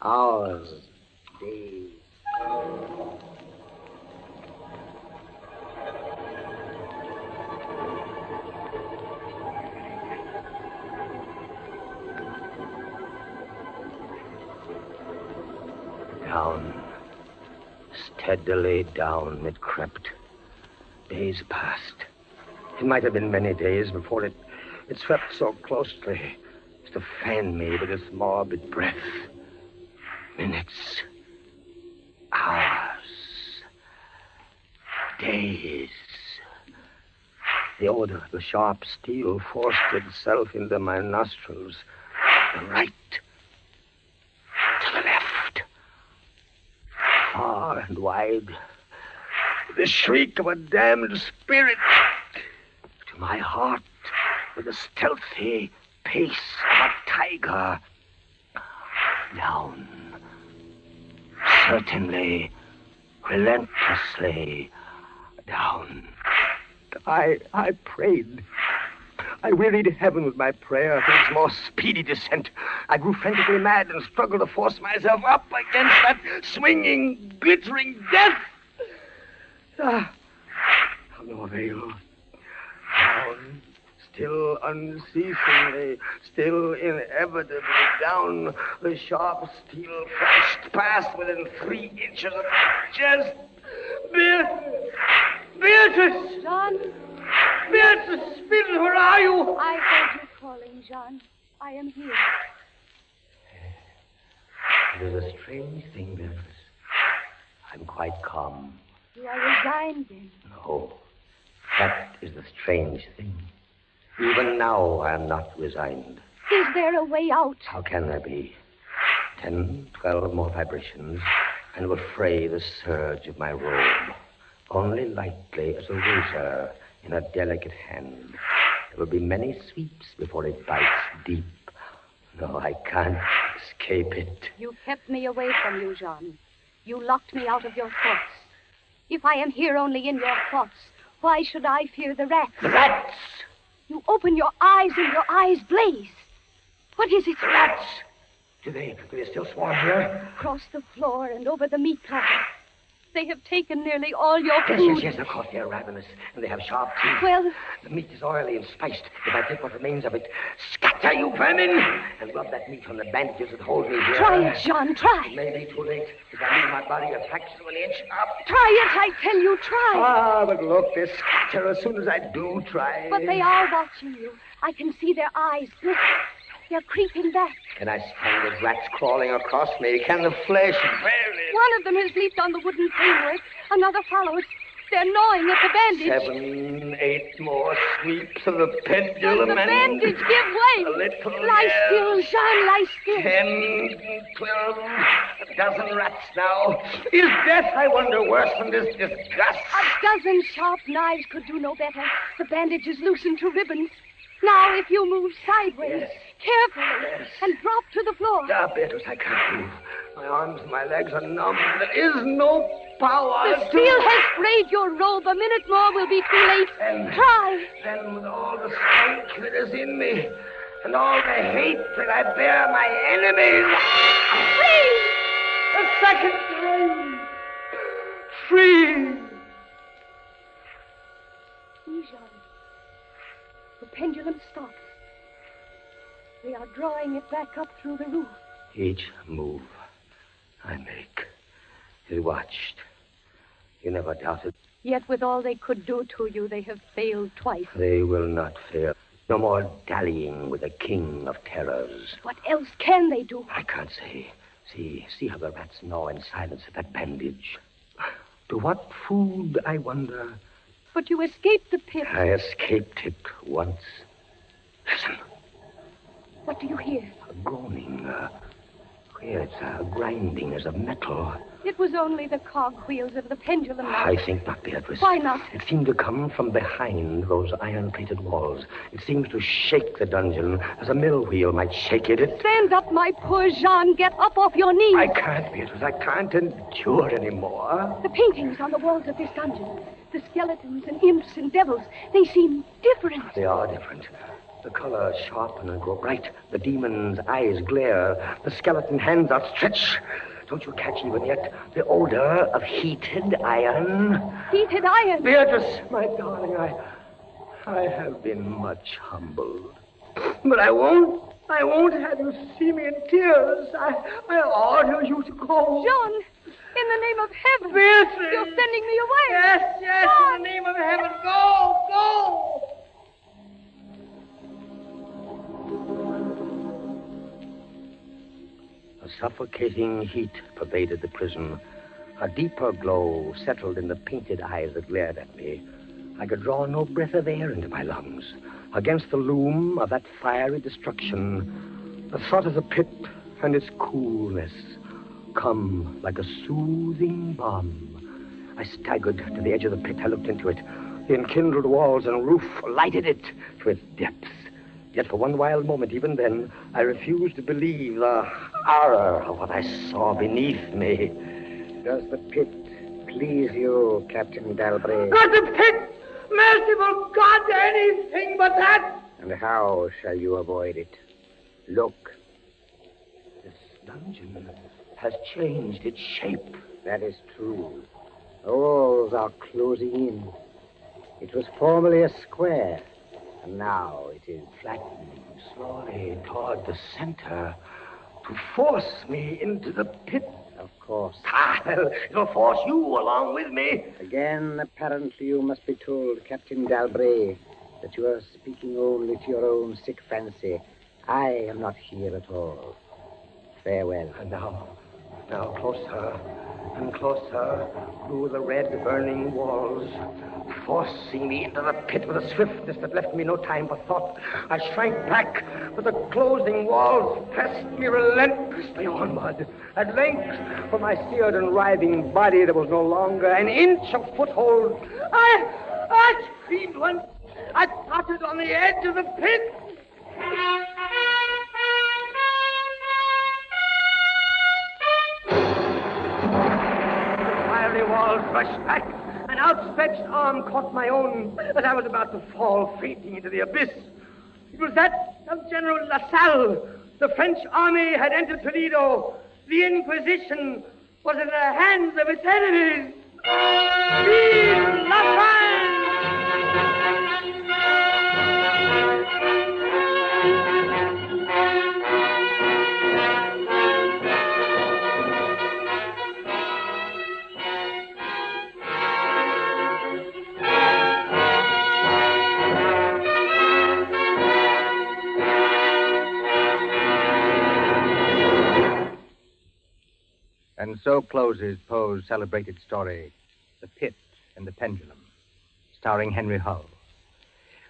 hours, days. Down, steadily down it crept. Days passed. It might have been many days before it swept so closely as to fan me with its morbid breath. Minutes, hours, days. The odor of the sharp steel forced itself into my nostrils. To the right, to the left, far and wide. The shriek of a damned spirit. To my heart, with the stealthy pace of a tiger. Down. Certainly, relentlessly down. I prayed. I wearied heaven with my prayer for its more speedy descent. I grew frantically mad and struggled to force myself up against that swinging, glittering death. Of no avail. Down, still unceasingly, still inevitably down, the sharp steel flashed past within 3 inches of my chest. Beatrice! John? Beatrice, Beatrice, where are you? I heard you calling, John. I am here. It is a strange thing, Beatrice. I'm quite calm. You are resigned, then? No, that is the strange thing. Even now, I am not resigned. Is there a way out? How can there be? 10, 12 more vibrations, and will fray the surge of my robe. only lightly as a razor in a delicate hand. There will be many sweeps before it bites deep. No, I can't escape it. You kept me away from you, Jean. You locked me out of your thoughts. If I am here only in your thoughts, why should I fear the rats? The rats! You open your eyes and your eyes blaze. What is it? The rats! Do they still swarm here? Across the floor and over the meat platter. They have taken nearly all your food. Yes, of course, they're ravenous, and they have sharp teeth. Well... The meat is oily and spiced. If I take what remains of it, scatter, you vermin! And rub that meat on the bandages that hold me here. Try it, Jean, try. It may be too late. If I leave my body attached to an inch up. Try it, I tell you, try. Ah, but look, they scatter as soon as I do try. But they are watching you. I can see their eyes glitter. They're creeping back. Can I stand the rats crawling across me? Can the flesh bear it? One of them has leaped on the wooden framework. Another follows. They're gnawing at the bandage. 7, 8 more sweeps of the pendulum. The bandage, give way. A little lie still, Jean, lie still. 10, 12, a dozen rats now. Is death, I wonder, worse than this disgust? A dozen sharp knives could do no better. The bandage is loosened to ribbons. Now, if you move sideways, carefully, and drop to the floor. Ah, Beatrice, I can't move. My arms and my legs are numb. There is no power. The steel has sprayed your robe. A minute more will be too late. Try. Then, with all the strength that is in me, and all the hate that I bear my enemies... Free! A second time. Free! Jean. The pendulum stops. They are drawing it back up through the roof. Each move I make is watched. You never doubted. Yet with all they could do to you, they have failed twice. They will not fail. No more dallying with the king of terrors. What else can they do? I can't say. See how the rats gnaw in silence at that bandage. To what food, I wonder? But you escaped the pit. I escaped it once. Listen. What do you hear? A groaning. It's a grinding as of metal. It was only the cogwheels of the pendulum. I think not, Beatrice. Why not? It seemed to come from behind those iron-plated walls. It seems to shake the dungeon as a mill wheel might shake it. Stand up, my poor Jean. Get up off your knees. I can't, Beatrice. I can't endure anymore. The paintings on the walls of this dungeon, the skeletons and imps and devils, they seem different. They are different. The colors sharpen and grow bright. The demon's eyes glare. The skeleton hands outstretch. Don't you catch even yet the odor of heated iron? Heated iron? Beatrice, my darling, I have been much humbled. But I won't have you see me in tears. I order you to go. Jean, in the name of heaven. Beatrice. You're sending me away. Yes, Jean. In the name of heaven. Go. A suffocating heat pervaded the prison. A deeper glow settled in the painted eyes that glared at me. I could draw no breath of air into my lungs. Against the loom of that fiery destruction, the thought of the pit and its coolness come like a soothing balm. I staggered to the edge of the pit. I looked into it. The enkindled walls and roof lighted it to its depths. Yet for one wild moment, even then, I refused to believe the horror of what I saw beneath me. Does the pit please you, Captain Dalbray? Not the pit! Merciful God, anything but that! And how shall you avoid it? Look. This dungeon has changed its shape. That is true. The walls are closing in. It was formerly a square. And now it is flattening slowly toward the center to force me into the pit. Of course. It'll force you along with me. Again, apparently you must be told, Captain Dalbray, that you are speaking only to your own sick fancy. I am not here at all. Farewell. And now closer. and closer grew the red burning walls, forcing me into the pit with a swiftness that left me no time for thought. I shrank back, but the closing walls pressed me relentlessly onward. At length, for my seared and writhing body, there was no longer an inch of foothold. I screamed once. I tottered on the edge of the pit. The fiery wall rushed back. An outstretched arm caught my own as I was about to fall fainting into the abyss. It was that of General LaSalle. The French army had entered Toledo. The Inquisition was in the hands of its enemies. Vive la France! And so closes Poe's celebrated story, The Pit and the Pendulum, starring Henry Hull.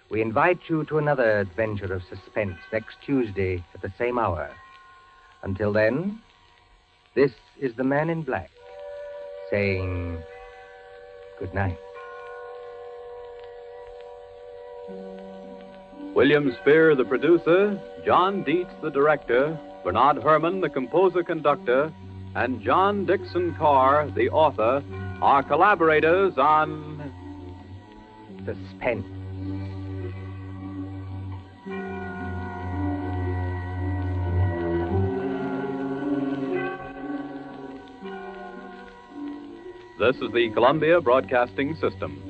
We invite you to another adventure of suspense next Tuesday at the same hour. Until then, this is the Man in Black saying good night. William Spier, the producer, John Dietz, the director, Bernard Herrmann, the composer-conductor, and John Dixon Carr, the author, are collaborators on Suspense. This is the Columbia Broadcasting System.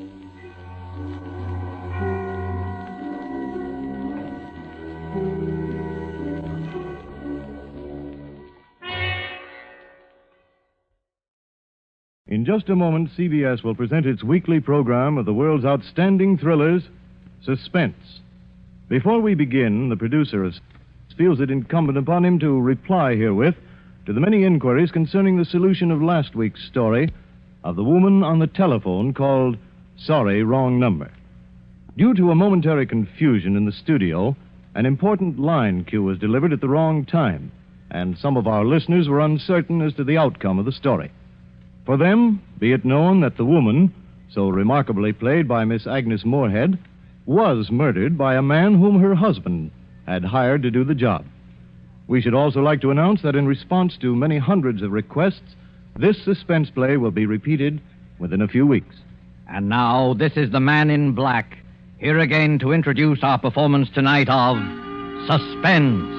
In just a moment, CBS will present its weekly program of the world's outstanding thrillers, Suspense. Before we begin, the producer feels it incumbent upon him to reply herewith to the many inquiries concerning the solution of last week's story of the woman on the telephone called Sorry, Wrong Number. Due to a momentary confusion in the studio, an important line cue was delivered at the wrong time, and some of our listeners were uncertain as to the outcome of the story. For them, be it known that the woman, so remarkably played by Miss Agnes Moorehead, was murdered by a man whom her husband had hired to do the job. We should also like to announce that in response to many hundreds of requests, this suspense play will be repeated within a few weeks. And now, this is the Man in Black, here again to introduce our performance tonight of Suspense.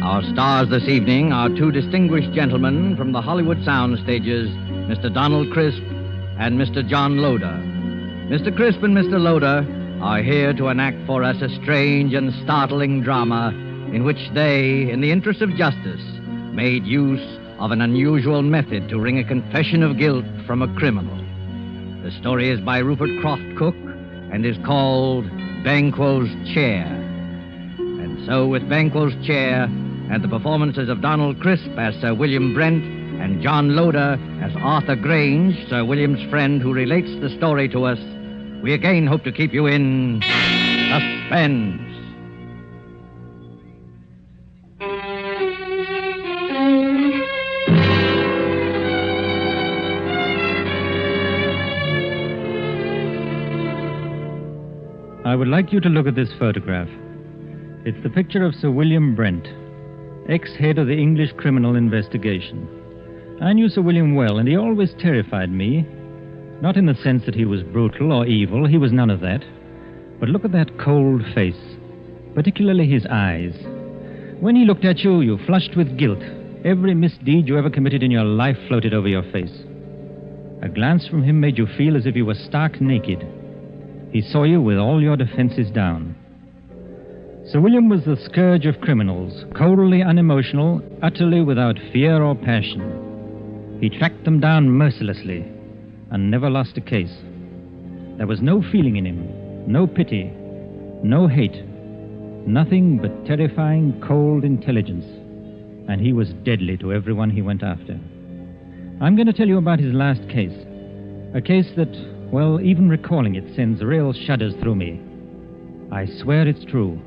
Our stars this evening are two distinguished gentlemen from the Hollywood sound stages, Mr. Donald Crisp and Mr. John Loder. Mr. Crisp and Mr. Loder are here to enact for us a strange and startling drama in which they, in the interest of justice, made use of an unusual method to wring a confession of guilt from a criminal. The story is by Rupert Croft Cook and is called Banquo's Chair. And so with Banquo's Chair and the performances of Donald Crisp as Sir William Brent and John Loder as Arthur Grange, Sir William's friend who relates the story to us, we again hope to keep you in suspense. I would like you to look at this photograph. It's the picture of Sir William Brent, ex-head of the English Criminal Investigation. I knew Sir William well, and he always terrified me. Not in the sense that he was brutal or evil, he was none of that. But look at that cold face, particularly his eyes. When he looked at you, you flushed with guilt. Every misdeed you ever committed in your life floated over your face. A glance from him made you feel as if you were stark naked. He saw you with all your defenses down. Sir William was the scourge of criminals, coldly unemotional, utterly without fear or passion. He tracked them down mercilessly and never lost a case. There was no feeling in him, no pity, no hate, nothing but terrifying, cold intelligence. And he was deadly to everyone he went after. I'm going to tell you about his last case. A case that, well, even recalling it sends real shudders through me. I swear it's true.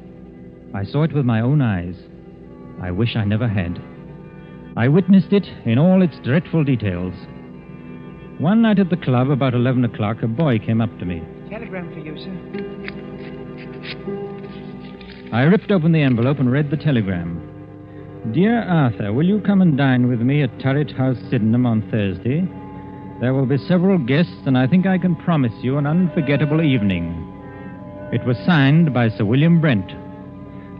I saw it with my own eyes. I wish I never had. I witnessed it in all its dreadful details. One night at the club, about 11 o'clock, a boy came up to me. Telegram for you, sir. I ripped open the envelope and read the telegram. Dear Arthur, will you come and dine with me at Turret House, Sydenham on Thursday? There will be several guests, and I think I can promise you an unforgettable evening. It was signed by Sir William Brent.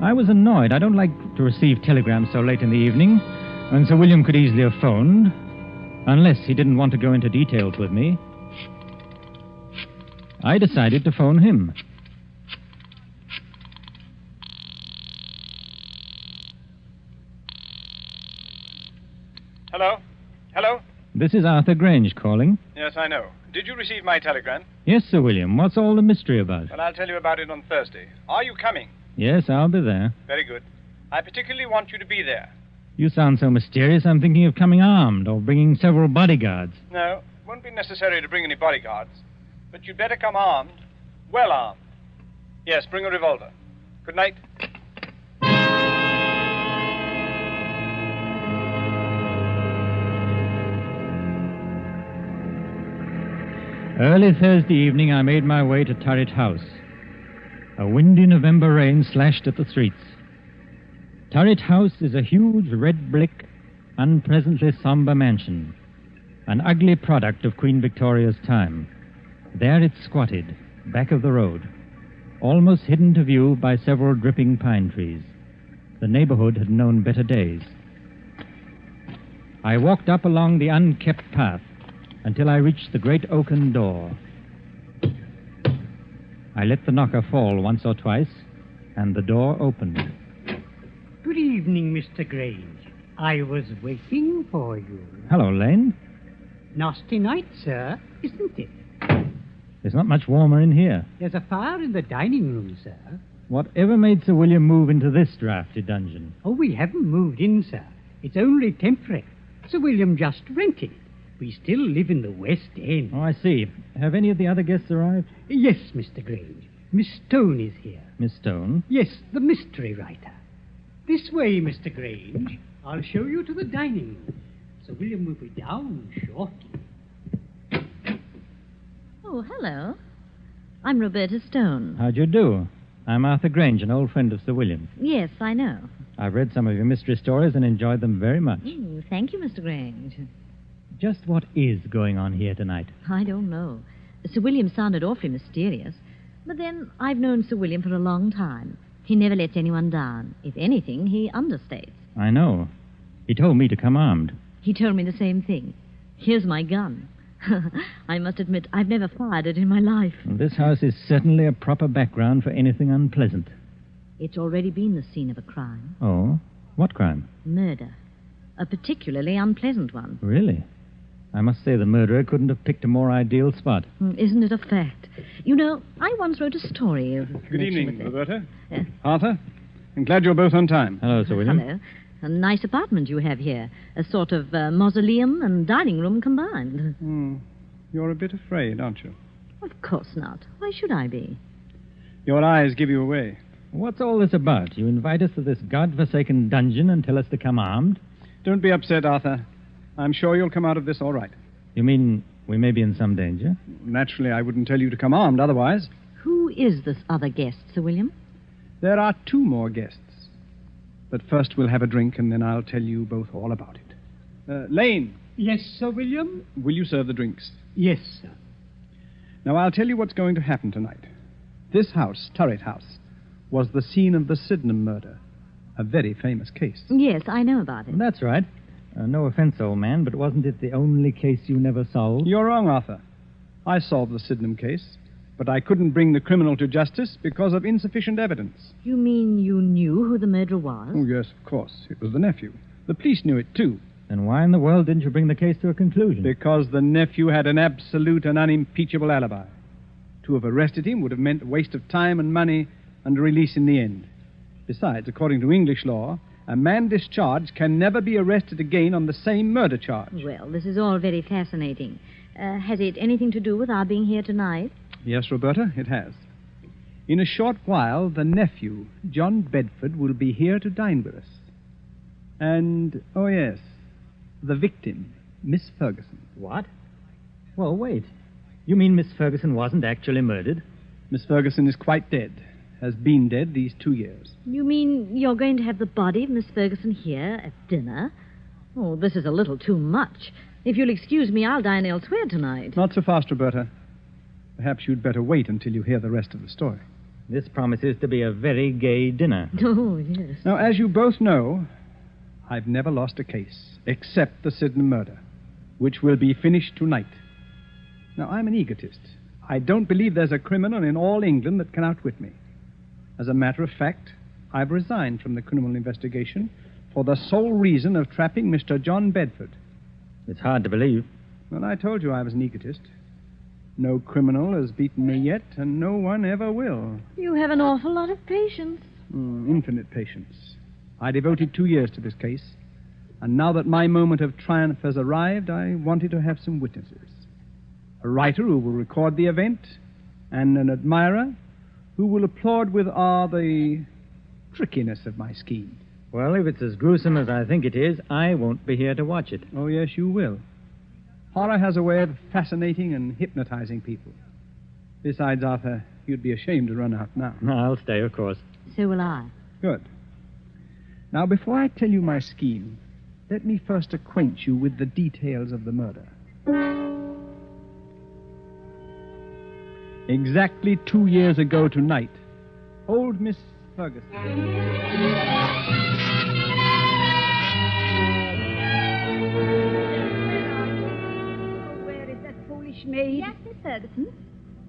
I was annoyed. I don't like to receive telegrams so late in the evening, and Sir William could easily have phoned, unless he didn't want to go into details with me. I decided to phone him. Hello? Hello? This is Arthur Grange calling. Yes, I know. Did you receive my telegram? Yes, Sir William. What's all the mystery about? Well, I'll tell you about it on Thursday. Are you coming? Yes, I'll be there. Very good. I particularly want you to be there. You sound so mysterious, I'm thinking of coming armed or bringing several bodyguards. No, it won't be necessary to bring any bodyguards. But you'd better come armed. Well armed. Yes, bring a revolver. Good night. Early Thursday evening, I made my way to Turret House. A windy November rain slashed at the streets. Turret House is a huge red brick, unpleasantly somber mansion, an ugly product of Queen Victoria's time. There it squatted, back of the road, almost hidden to view by several dripping pine trees. The neighborhood had known better days. I walked up along the unkept path until I reached the great oaken door. I let the knocker fall once or twice, and the door opened. Good evening, Mr. Grange. I was waiting for you. Hello, Lane. Nasty night, sir, isn't it? It's not much warmer in here. There's a fire in the dining room, sir. Whatever made Sir William move into this drafty dungeon? Oh, we haven't moved in, sir. It's only temporary. Sir William just rented. We still live in the West End. Oh, I see. Have any of the other guests arrived? Yes, Mr. Grange. Miss Stone is here. Miss Stone? Yes, the mystery writer. This way, Mr. Grange. I'll show you to the dining room. Sir William will be down shortly. Oh, hello. I'm Roberta Stone. How'd you do? I'm Arthur Grange, an old friend of Sir William. Yes, I know. I've read some of your mystery stories and enjoyed them very much. Thank you, Mr. Grange. Just what is going on here tonight? I don't know. Sir William sounded awfully mysterious. But then, I've known Sir William for a long time. He never lets anyone down. If anything, he understates. I know. He told me to come armed. He told me the same thing. Here's my gun. I must admit, I've never fired it in my life. Well, this house is certainly a proper background for anything unpleasant. It's already been the scene of a crime. Oh? What crime? Murder. A particularly unpleasant one. Really? I must say the murderer couldn't have picked a more ideal spot. Isn't it a fact? You know, I once wrote a story of... Good evening, Roberta. Arthur, I'm glad you're both on time. Hello, Sir William. Hello. A nice apartment you have here. A sort of mausoleum and dining room combined. You're a bit afraid, aren't you? Of course not. Why should I be? Your eyes give you away. What's all this about? You invite us to this godforsaken dungeon and tell us to come armed? Don't be upset, Arthur. I'm sure you'll come out of this all right. You mean we may be in some danger? Naturally, I wouldn't tell you to come armed otherwise. Who is this other guest, Sir William? There are 2 more guests. But first we'll have a drink, and then I'll tell you both all about it. Lane. Yes, Sir William? Will you serve the drinks? Yes, sir. Now, I'll tell you what's going to happen tonight. This house, Turret House, was the scene of the Sydenham murder. A very famous case. Yes, I know about it. That's right. No offense, old man, but wasn't it the only case you never solved? You're wrong, Arthur. I solved the Sydenham case, But I couldn't bring the criminal to justice because of insufficient evidence. You mean you knew who the murderer was? Oh, yes, of course. It was the nephew. The police knew it, too. Then why in the world didn't you bring the case to a conclusion? Because the nephew had an absolute and unimpeachable alibi. To have arrested him would have meant a waste of time and money and a release in the end. Besides, according to English law, a man discharged can never be arrested again on the same murder charge. Well, this is all very fascinating. Has it anything to do with our being here tonight? Yes, Roberta, it has. In a short while, the nephew, John Bedford, will be here to dine with us. And, oh yes, the victim, Miss Ferguson. What? Well, wait. You mean Miss Ferguson wasn't actually murdered? Miss Ferguson is quite dead. Has been dead these 2 years. You mean you're going to have the body of Miss Ferguson here at dinner? Oh, this is a little too much. If you'll excuse me, I'll dine elsewhere tonight. Not so fast, Roberta. Perhaps you'd better wait until you hear the rest of the story. This promises to be a very gay dinner. Oh, yes. Now, as you both know, I've never lost a case, except the Sydenham murder, which will be finished tonight. Now, I'm an egotist. I don't believe there's a criminal in all England that can outwit me. As a matter of fact, I've resigned from the criminal investigation for the sole reason of trapping Mr. John Bedford. It's hard to believe. Well, I told you I was an egotist. No criminal has beaten me yet, and no one ever will. You have an awful lot of patience. Infinite patience. I devoted 2 years to this case, and now that my moment of triumph has arrived, I wanted to have some witnesses. A writer who will record the event, and an admirer who will applaud with awe the trickiness of my scheme. Well, if it's as gruesome as I think it is, I won't be here to watch it. Oh, yes, you will. Horror has a way of fascinating and hypnotizing people. Besides, Arthur, you'd be ashamed to run out now. No, I'll stay, of course. So will I. Good. Now, before I tell you my scheme, let me first acquaint you with the details of the murder. Exactly 2 years ago tonight, old Miss Ferguson. Where is that foolish maid? Yes, Miss Ferguson.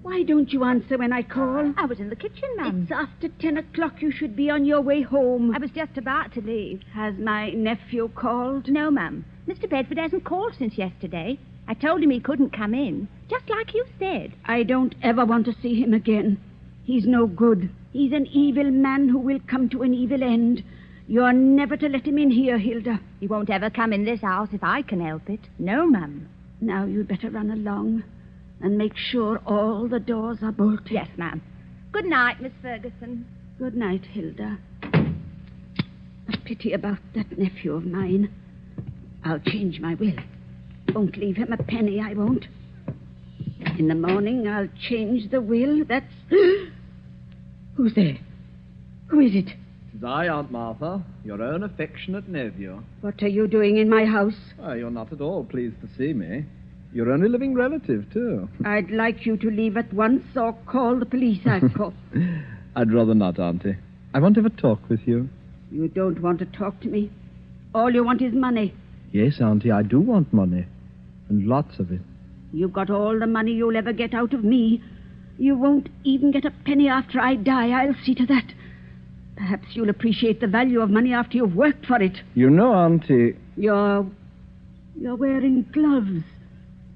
Why don't you answer when I call? I was in the kitchen, ma'am. It's after 10 o'clock. You should be on your way home. I was just about to leave. Has my nephew called? No, ma'am. Mr. Bedford hasn't called since yesterday. I told him he couldn't come in, just like you said. I don't ever want to see him again. He's no good. He's an evil man who will come to an evil end. You're never to let him in here, Hilda. He won't ever come in this house if I can help it. No, ma'am. Now you'd better run along and make sure all the doors are bolted. Yes, ma'am. Good night, Miss Ferguson. Good night, Hilda. A pity about that nephew of mine. I'll change my will. Won't leave him a penny, I won't. In the morning, I'll change the will. That's... Who's there? Who is it? It's I, Aunt Martha, your own affectionate nephew. What are you doing in my house? Oh, you're not at all pleased to see me. Your only living relative, too. I'd like you to leave at once or call the police, I've called. I'd rather not, Auntie. I want to have a talk with you. You don't want to talk to me. All you want is money. Yes, Auntie, I do want money. And lots of it. You've got all the money you'll ever get out of me. You won't even get a penny after I die. I'll see to that. Perhaps you'll appreciate the value of money after you've worked for it. You know, Auntie... You're wearing gloves.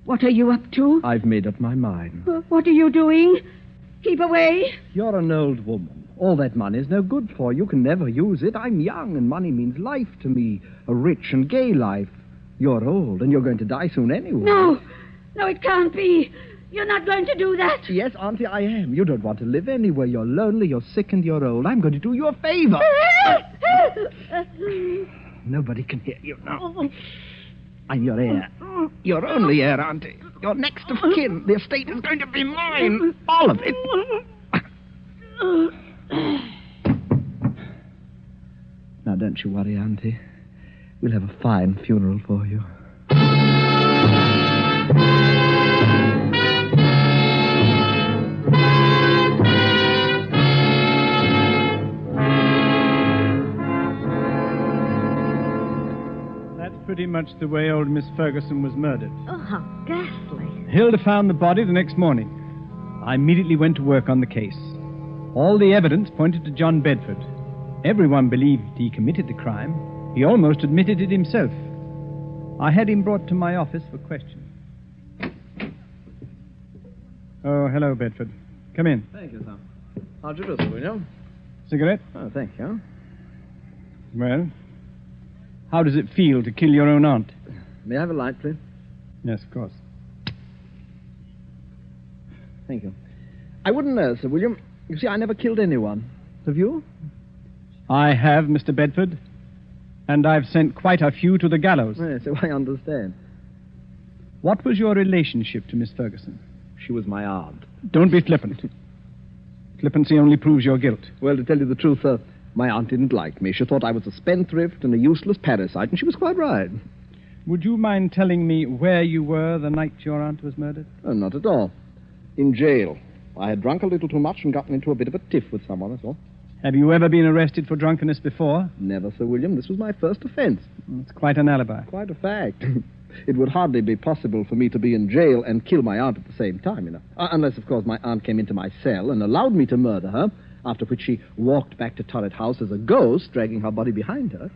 What are you up to? I've made up my mind. What are you doing? Keep away. You're an old woman. All that money's no good for you. You can never use it. I'm young, and money means life to me. A rich and gay life. You're old, and you're going to die soon anyway. No, it can't be. You're not going to do that. Yes, Auntie, I am. You don't want to live anywhere. You're lonely, you're sick, and you're old. I'm going to do you a favor. Nobody can hear you now. I'm your heir. Your only heir, Auntie. Your next of kin. The estate is going to be mine. All of it. Now, don't you worry, Auntie. We'll have a fine funeral for you. That's pretty much the way old Miss Ferguson was murdered. Oh, how ghastly. Hilda found the body the next morning. I immediately went to work on the case. All the evidence pointed to John Bedford. Everyone believed he committed the crime. He almost admitted it himself. I had him brought to my office for questioning. Oh, hello, Bedford. Come in. Thank you, sir. How'd you do, Sir William? Cigarette? Oh, thank you. Well, how does it feel to kill your own aunt? May I have a light, please? Yes, of course. Thank you. I wouldn't know, Sir William. You see, I never killed anyone. Have you? I have, Mr. Bedford. And I've sent quite a few to the gallows. Yes, so I understand. What was your relationship to Miss Ferguson? She was my aunt. Don't be flippant. Flippancy only proves your guilt. Well, to tell you the truth, sir, my aunt didn't like me. She thought I was a spendthrift and a useless parasite, and she was quite right. Would you mind telling me where you were the night your aunt was murdered? Oh, not at all. In jail. I had drunk a little too much and gotten into a bit of a tiff with someone, that's all. Have you ever been arrested for drunkenness before? Never, Sir William. This was my first offense. It's quite an alibi. Quite a fact. It would hardly be possible for me to be in jail and kill my aunt at the same time, you know. Unless, of course, my aunt came into my cell and allowed me to murder her, after which she walked back to Turret House as a ghost, dragging her body behind her.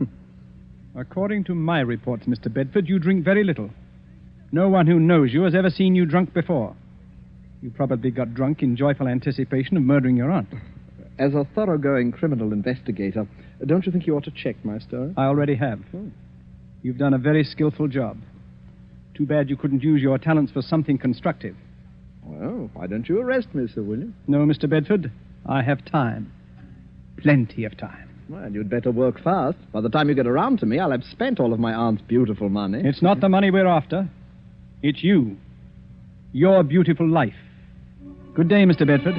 According to my reports, Mr. Bedford, you drink very little. No one who knows you has ever seen you drunk before. You probably got drunk in joyful anticipation of murdering your aunt. As a thoroughgoing criminal investigator, don't you think you ought to check my story? I already have. You've done a very skillful job. Too bad you couldn't use your talents for something constructive. Well, why don't you arrest me, Sir William? No, Mr. Bedford. I have time. Plenty of time. Well, you'd better work fast. By the time you get around to me, I'll have spent all of my aunt's beautiful money. It's not the money we're after. It's you. Your beautiful life. Good day, Mr. Bedford.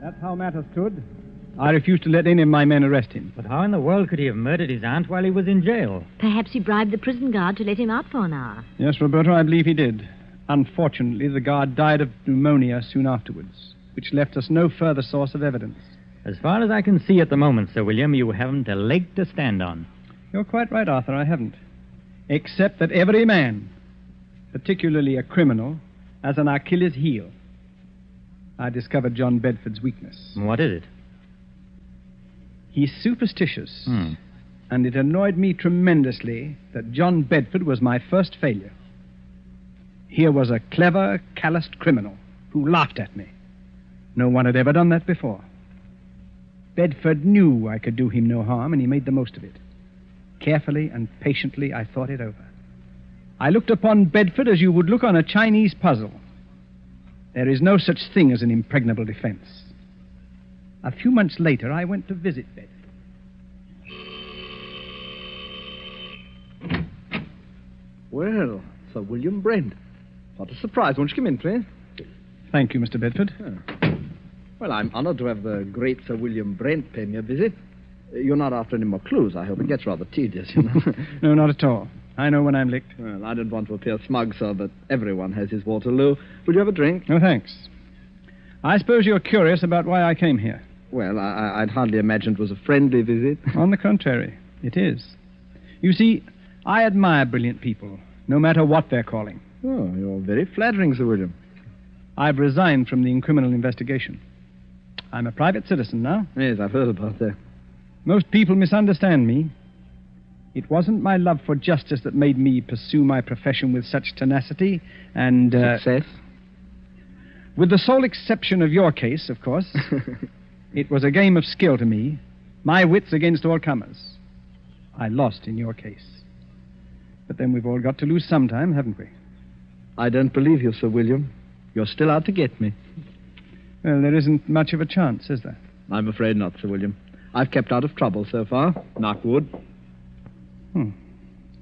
That's how matters stood. I refused to let any of my men arrest him. But how in the world could he have murdered his aunt while he was in jail? Perhaps he bribed the prison guard to let him out for an hour. Yes, Roberto, I believe he did. Unfortunately, the guard died of pneumonia soon afterwards, which left us no further source of evidence. As far as I can see at the moment, Sir William, you haven't a leg to stand on. You're quite right, Arthur, I haven't. Except that every man, particularly a criminal, has an Achilles heel. I discovered John Bedford's weakness. What is it? He's superstitious. And it annoyed me tremendously that John Bedford was my first failure. Here was a clever, calloused criminal who laughed at me. No one had ever done that before. Bedford knew I could do him no harm, and he made the most of it. Carefully and patiently, I thought it over. I looked upon Bedford as you would look on a Chinese puzzle. There is no such thing as an impregnable defense. A few months later, I went to visit Bedford. Well, Sir William Brent. What a surprise. Won't you come in, please? Thank you, Mr. Bedford. Well, I'm honored to have the great Sir William Brent pay me a visit. You're not after any more clues, I hope. It gets rather tedious, you know. No, not at all. I know when I'm licked. Well, I don't want to appear smug, sir, but everyone has his Waterloo. Would you have a drink? No, thanks. I suppose you're curious about why I came here. Well, I'd hardly imagine it was a friendly visit. On the contrary, it is. You see, I admire brilliant people, no matter what they're calling. Oh, you're very flattering, Sir William. I've resigned from the criminal investigation. I'm a private citizen now. Yes, I've heard about that. Most people misunderstand me. It wasn't my love for justice that made me pursue my profession with such tenacity and... Success? With the sole exception of your case, of course. It was a game of skill to me, my wits against all comers. I lost in your case. But then we've all got to lose sometime, haven't we? I don't believe you, Sir William. You're still out to get me. Well, there isn't much of a chance, is there? I'm afraid not, Sir William. I've kept out of trouble so far. Knock wood.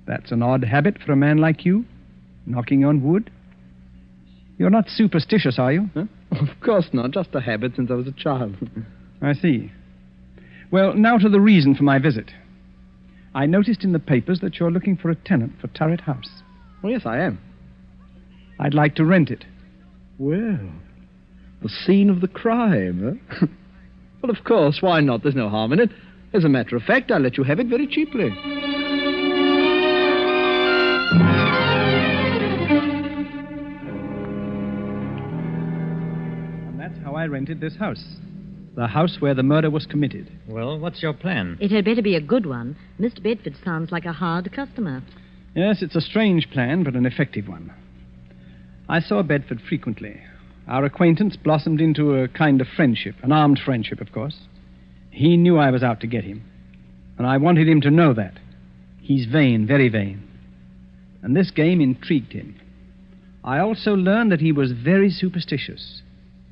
That's an odd habit for a man like you, knocking on wood. You're not superstitious, are you? Huh? Of course not. Just a habit since I was a child. I see. Well, now to the reason for my visit. I noticed in the papers that you're looking for a tenant for Turret House. Oh, yes, I am. I'd like to rent it. Well, the scene of the crime, huh? Well, of course, why not? There's no harm in it. As a matter of fact, I'll let you have it very cheaply. And that's how I rented this house. The house where the murder was committed. Well, what's your plan? It had better be a good one. Mr. Bedford sounds like a hard customer. Yes, it's a strange plan, but an effective one. I saw Bedford frequently. Our acquaintance blossomed into a kind of friendship, an armed friendship, of course. He knew I was out to get him, and I wanted him to know that. He's vain, very vain. And this game intrigued him. I also learned that he was very superstitious,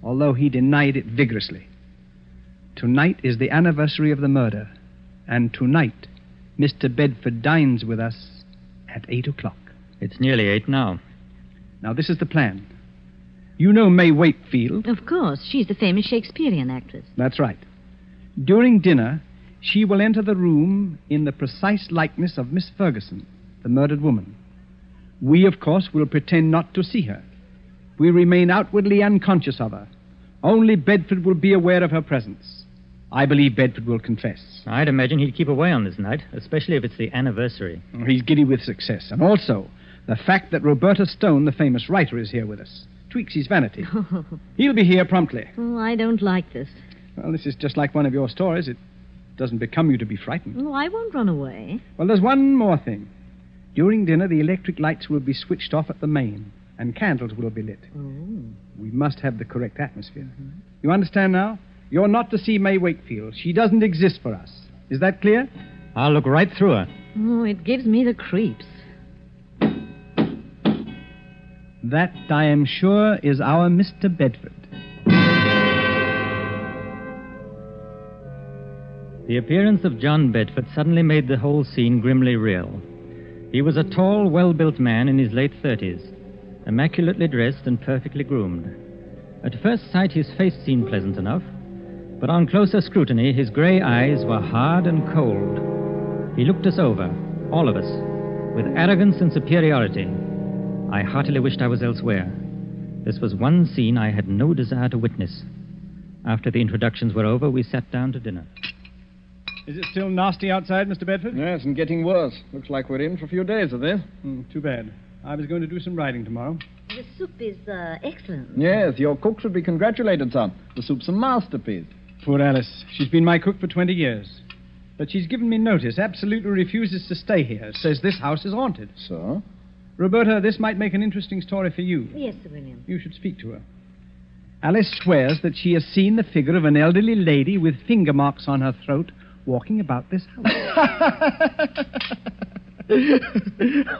although he denied it vigorously. Tonight is the anniversary of the murder, and tonight Mr. Bedford dines with us at 8 o'clock. It's nearly 8 now. Now, this is the plan. You know May Wakefield? Of course. She's the famous Shakespearean actress. That's right. During dinner, she will enter the room in the precise likeness of Miss Ferguson, the murdered woman. We, of course, will pretend not to see her. We remain outwardly unconscious of her. Only Bedford will be aware of her presence. I believe Bedford will confess. I'd imagine he'd keep away on this night, especially if it's the anniversary. He's giddy with success. And also, the fact that Roberta Stone, the famous writer, is here with us, tweaks his vanity. He'll be here promptly. Oh, I don't like this. Well, this is just like one of your stories. It doesn't become you to be frightened. Oh, I won't run away. Well, there's one more thing. During dinner, the electric lights will be switched off at the main, and candles will be lit. Oh. We must have the correct atmosphere. You understand now? You're not to see May Wakefield. She doesn't exist for us. Is that clear? I'll look right through her. Oh, it gives me the creeps. That, I am sure, is our Mr. Bedford. The appearance of John Bedford suddenly made the whole scene grimly real. He was a tall, well-built man in his late 30s, immaculately dressed and perfectly groomed. At first sight, his face seemed pleasant enough, but on closer scrutiny, his gray eyes were hard and cold. He looked us over, all of us, with arrogance and superiority. I heartily wished I was elsewhere. This was one scene I had no desire to witness. After the introductions were over, we sat down to dinner. Is it still nasty outside, Mr. Bedford? Yes, and getting worse. Looks like we're in for a few days of this. Too bad. I was going to do some riding tomorrow. The soup is excellent. Yes, your cook should be congratulated, son. The soup's a masterpiece. Poor Alice. She's been my cook for 20 years. But she's given me notice, absolutely refuses to stay here, says this house is haunted. So? Roberta, this might make an interesting story for you. Yes, Sir William. You should speak to her. Alice swears that she has seen the figure of an elderly lady with finger marks on her throat walking about this house.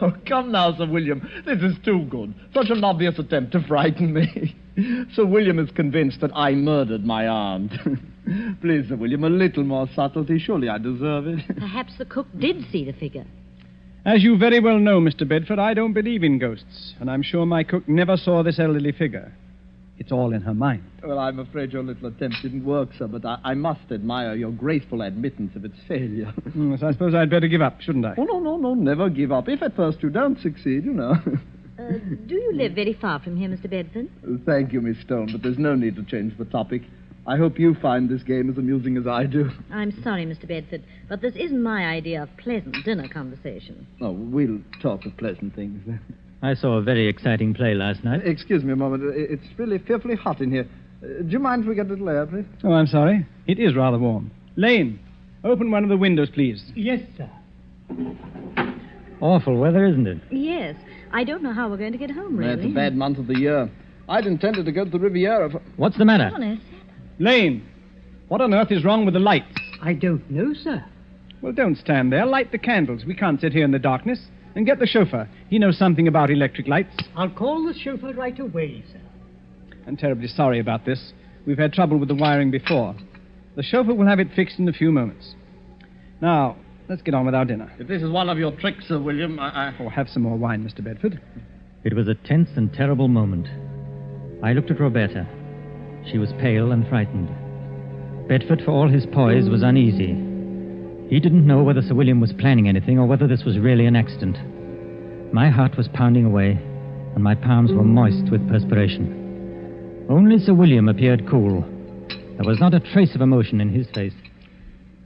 Oh, come now, Sir William. This is too good. Such an obvious attempt to frighten me. Sir William is convinced that I murdered my aunt. Please, Sir William, a little more subtlety. Surely I deserve it. Perhaps the cook did see the figure. As you very well know, Mr. Bedford, I don't believe in ghosts, and I'm sure my cook never saw this elderly figure. It's all in her mind. Well, I'm afraid your little attempt didn't work, sir, but I must admire your graceful admittance of its failure. Yes, I suppose I'd better give up, shouldn't I? Oh, no, never give up. If at first you don't succeed, you know. Do you live very far from here, Mr. Bedford? Thank you, Miss Stone, but there's no need to change the topic. I hope you find this game as amusing as I do. I'm sorry, Mr. Bedford, but this isn't my idea of pleasant dinner conversation. Oh, we'll talk of pleasant things then. I saw a very exciting play last night. Excuse me a moment. It's really fearfully hot in here. Do you mind if we get a little air, please? Oh, I'm sorry. It is rather warm. Lane, open one of the windows, please. Yes, sir. Awful weather, isn't it? Yes. I don't know how we're going to get home, really. It's a bad month of the year. I'd intended to go to the Riviera for... What's the matter? Honest. Lane, what on earth is wrong with the lights? I don't know, sir. Well, don't stand there. Light the candles. We can't sit here in the darkness. And get the chauffeur. He knows something about electric lights. I'll call the chauffeur right away, sir. I'm terribly sorry about this. We've had trouble with the wiring before. The chauffeur will have it fixed in a few moments. Now, let's get on with our dinner. If this is one of your tricks, Sir William, Oh, have some more wine, Mr. Bedford. It was a tense and terrible moment. I looked at Roberta. She was pale and frightened. Bedford, for all his poise, was uneasy. He didn't know whether Sir William was planning anything or whether this was really an accident. My heart was pounding away, and my palms were moist with perspiration. Only Sir William appeared cool. There was not a trace of emotion in his face.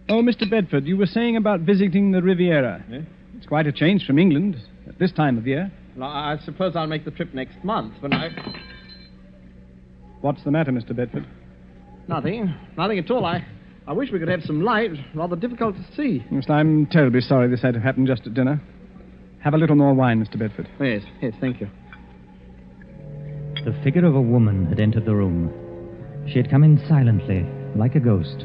Oh, Mr. Bedford, you were saying about visiting the Riviera. Eh? It's quite a change from England at this time of year. Well, I suppose I'll make the trip next month when I... What's the matter, Mr. Bedford? Nothing at all. I wish we could have some light. Rather difficult to see. Yes, I'm terribly sorry this had to happen just at dinner. Have a little more wine, Mr. Bedford. Yes, thank you. The figure of a woman had entered the room. She had come in silently, like a ghost.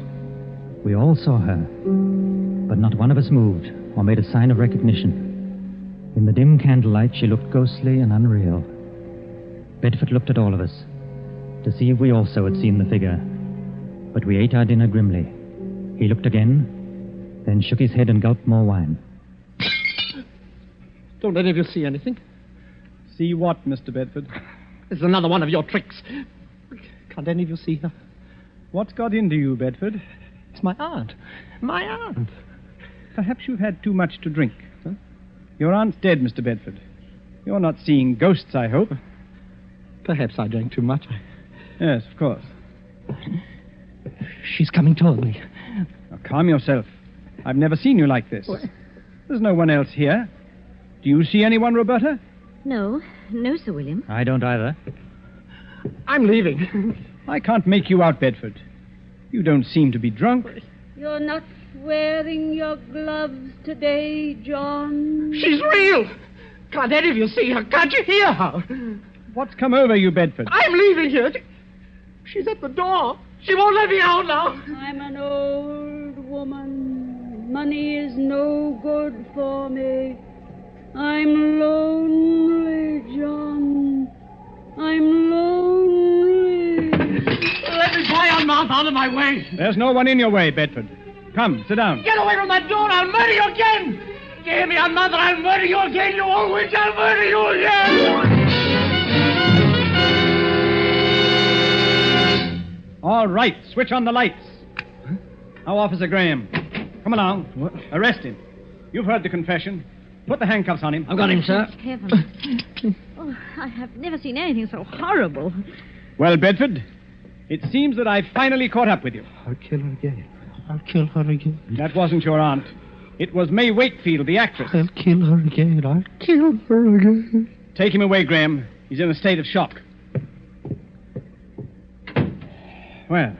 We all saw her, but not one of us moved or made a sign of recognition. In the dim candlelight, she looked ghostly and unreal. Bedford looked at all of us to see if we also had seen the figure, but we ate our dinner grimly. He looked again, then shook his head and gulped more wine. Don't any of you see anything? See what, Mr. Bedford? This is another one of your tricks. Can't any of you see her? What's got into you, Bedford? It's my aunt. My aunt. Perhaps you've had too much to drink. Huh? Your aunt's dead, Mr. Bedford. You're not seeing ghosts, I hope. Perhaps I drank too much. Yes, of course. She's coming toward me. Now, calm yourself. I've never seen you like this. What? There's no one else here. Do you see anyone, Roberta? No, Sir William. I don't either. I'm leaving. I can't make you out, Bedford. You don't seem to be drunk. You're not wearing your gloves today, John. She's real. Can't any of you see her? Can't you hear her? What's come over you, Bedford? I'm leaving here. She's at the door. She won't let me out now. I'm an old woman. Money is no good for me. I'm lonely, John. I'm lonely. Let me fly on mouth out of my way. There's no one in your way, Bedford. Come, sit down. Get away from that door. I'll murder you again. You hear me on mother? I'll murder you again, you old witch. I'll murder you again. All right, switch on the lights. Now, Officer Graham. Come along. What? Arrest him. You've heard the confession. Put the handcuffs on him. I've got him, sir. Heavens. Oh, I have never seen anything so horrible. Well, Bedford, it seems that I've finally caught up with you. I'll kill her again. I'll kill her again. That wasn't your aunt. It was May Wakefield, the actress. I'll kill her again. I'll kill her again. Take him away, Graham. He's in a state of shock. Well,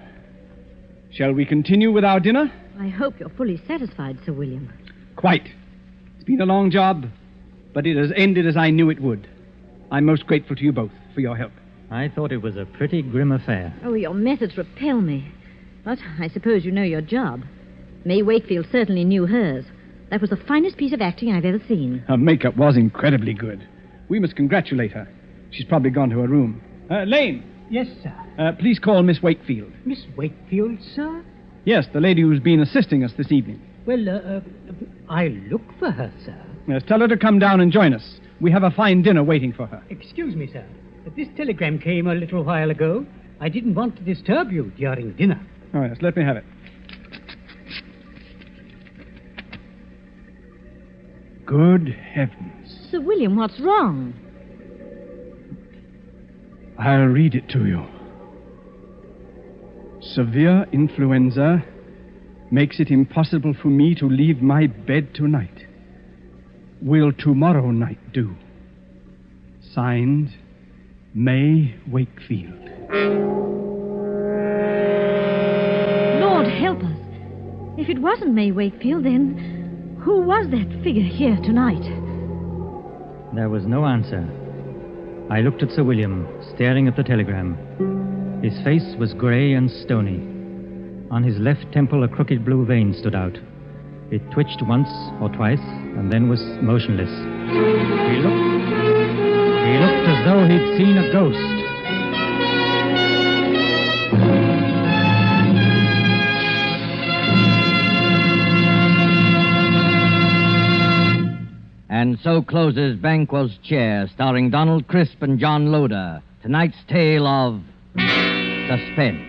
shall we continue with our dinner? I hope you're fully satisfied, Sir William. Quite. It's been a long job, but it has ended as I knew it would. I'm most grateful to you both for your help. I thought it was a pretty grim affair. Oh, your methods repel me. But I suppose you know your job. May Wakefield certainly knew hers. That was the finest piece of acting I've ever seen. Her makeup was incredibly good. We must congratulate her. She's probably gone to her room. Lane. Yes, sir. Please call Miss Wakefield. Miss Wakefield, sir? Yes, the lady who's been assisting us this evening. Well, I'll look for her, sir. Yes, tell her to come down and join us. We have a fine dinner waiting for her. Excuse me, sir. This telegram came a little while ago. I didn't want to disturb you during dinner. Oh, yes, let me have it. Good heavens. Sir William, what's wrong? I'll read it to you. Severe influenza makes it impossible for me to leave my bed tonight. Will tomorrow night do? Signed, May Wakefield. Lord help us. If it wasn't May Wakefield, then who was that figure here tonight? There was no answer. I looked at Sir William, staring at the telegram. His face was grey and stony. On his left temple, a crooked blue vein stood out. It twitched once or twice, and then was motionless. He looked as though he'd seen a ghost. And so closes Banquo's Chair, starring Donald Crisp and John Loder. Tonight's tale of Suspense.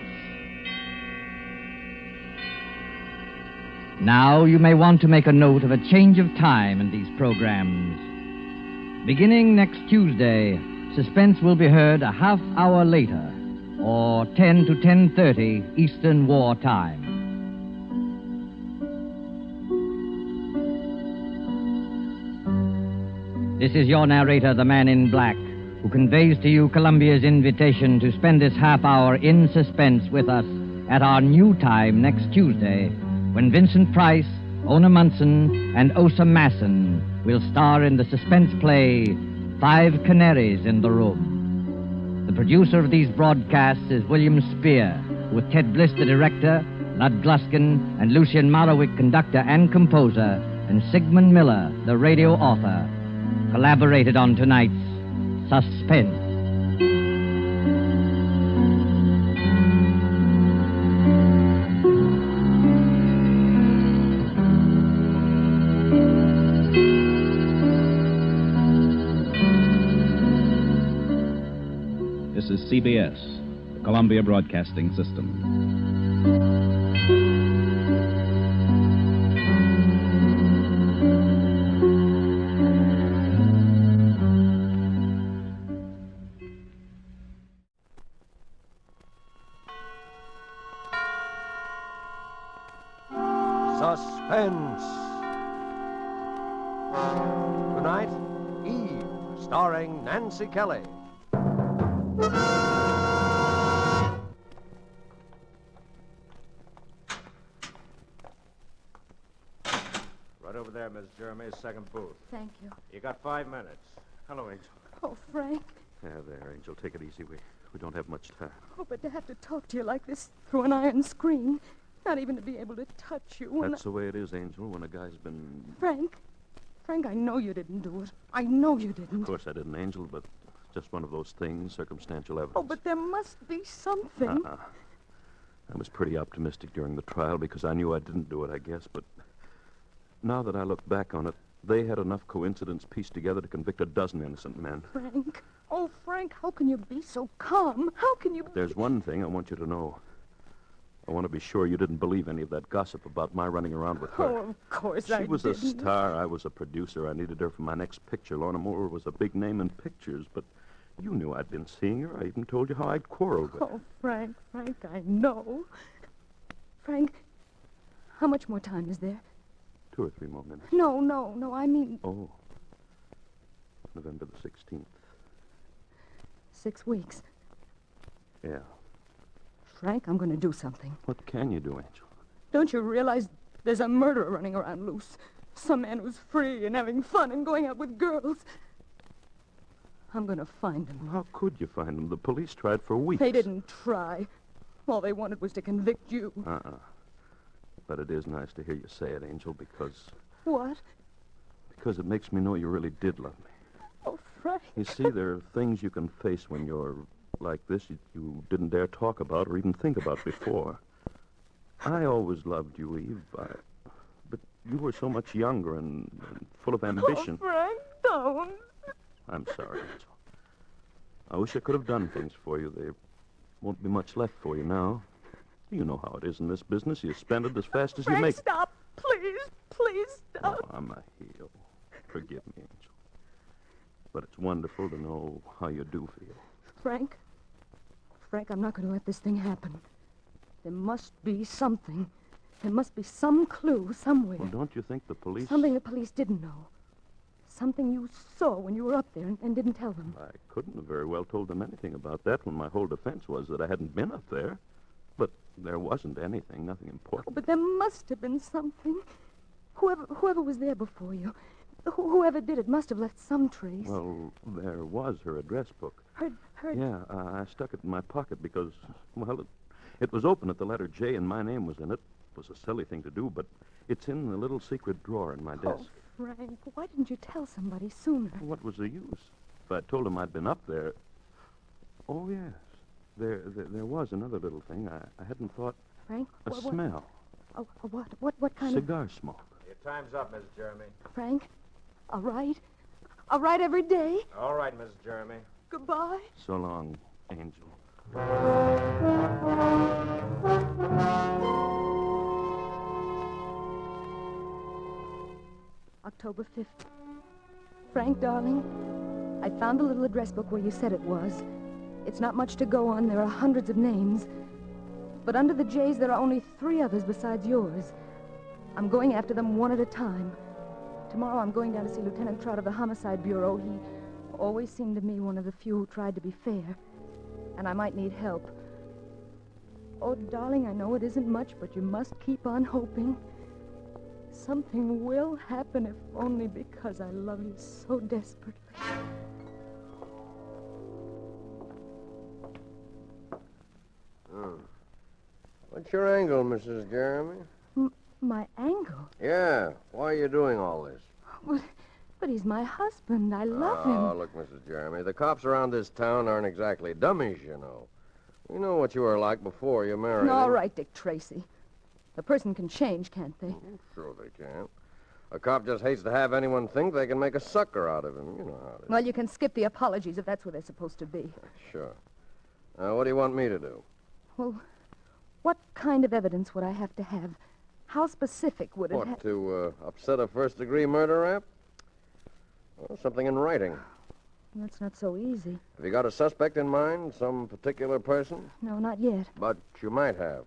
Now you may want to make a note of a change of time in these programs. Beginning next Tuesday, Suspense will be heard a half hour later, or 10 to 10:30 Eastern War Time. This is your narrator, the man in black, who conveys to you Columbia's invitation to spend this half hour in suspense with us at our new time next Tuesday, when Vincent Price, Ona Munson, and Osa Masson will star in the suspense play 5 Canaries in the Room. The producer of these broadcasts is William Spier, with Ted Bliss, the director, Lud Gluskin, and Lucien Morawick, conductor and composer, and Sigmund Miller, the radio author, collaborated on tonight's Suspense. This is CBS, the Columbia Broadcasting System. Suspense. Tonight, Eve, starring Nancy Kelly. Right over there, Miss Jeremy's second booth. Thank you. You got 5 minutes. Hello, Angel. Oh, Frank. Yeah, there, Angel. Take it easy. We don't have much time. Oh, but to have to talk to you like this through an iron screen, not even to be able to touch you. That's the way it is, Angel, when a guy's been... Frank, I know you didn't do it. I know you didn't. Of course I didn't, Angel, but just one of those things, circumstantial evidence. Oh, but there must be something. I was pretty optimistic during the trial because I knew I didn't do it, I guess, but now that I look back on it, they had enough coincidence pieced together to convict a dozen innocent men. Frank. Oh, Frank, how can you be so calm? How can you... There's one thing I want you to know. I want to be sure you didn't believe any of that gossip about my running around with her. Oh, of course I She was didn't. a star. I was a producer. I needed her for my next picture. Lorna Moore was a big name in pictures, but you knew I'd been seeing her. I even told you how I'd quarreled with her. Oh, Frank, I know. Frank, how much more time is there? 2 or 3 more minutes. No, I mean... Oh. November the 16th. 6 weeks. Yeah. Frank, I'm going to do something. What can you do, Angel? Don't you realize there's a murderer running around loose? Some man who's free and having fun and going out with girls. I'm going to find him. How could you find him? The police tried for weeks. They didn't try. All they wanted was to convict you. But it is nice to hear you say it, Angel, because... What? Because it makes me know you really did love me. Oh, Frank. You see, there are things you can face when you're like this you didn't dare talk about or even think about before. I always loved you, Eve, but you were so much younger and full of ambition. Oh, Frank, don't. I'm sorry, Angel. I wish I could have done things for you. There won't be much left for you now. You know how it is in this business. You spend it as fast as Frank, you make... Stop. Please stop. Oh, I'm a heel. Forgive me, Angel. But it's wonderful to know how you do feel. Frank, I'm not going to let this thing happen. There must be something. There must be some clue somewhere. Well, don't you think the police... Something the police didn't know. Something you saw when you were up there and didn't tell them. I couldn't have very well told them anything about that when my whole defense was that I hadn't been up there. But there wasn't anything, nothing important. Oh, but there must have been something. Whoever was there before you, whoever did it must have left some trace. Well, there was her address book. Her... Yeah, I stuck it in my pocket because, well, it was open at the letter J and my name was in it. It was a silly thing to do, but it's in the little secret drawer in my desk. Oh, Frank, why didn't you tell somebody sooner? What was the use? If I told him I'd been up there... Oh, yes. There was another little thing. I hadn't thought... Frank? A smell. Oh, what kind of... Cigar smoke. Your time's up, Miss Jeremy. Frank, all right? All right every day? All right, Miss Jeremy. Goodbye. So long, Angel. October 5th. Frank, darling, I found the little address book where you said it was. It's not much to go on. There are hundreds of names. But under the J's, there are only 3 others besides yours. I'm going after them one at a time. Tomorrow I'm going down to see Lieutenant Trout of the Homicide Bureau. He always seemed to me one of the few who tried to be fair. And I might need help. Oh, darling, I know it isn't much, but you must keep on hoping. Something will happen, if only because I love you so desperately. What's your angle, Mrs. Jeremy? My angle? Yeah, why are you doing all this? But he's my husband. I love him. Oh, look, Mrs. Jeremy, the cops around this town aren't exactly dummies, you know. We know what you were like before you married All him. right, Dick Tracy. A person can change, can't they? Sure they can. A cop just hates to have anyone think they can make a sucker out of him. You know how it is. Well, you can skip the apologies if that's what they're supposed to be. Sure. Now, what do you want me to do? Well, what kind of evidence would I have to have? How specific would it What, have? to upset a first-degree murder rap? Well, something in writing. That's not so easy. Have you got a suspect in mind? Some particular person? No, not yet. But you might have.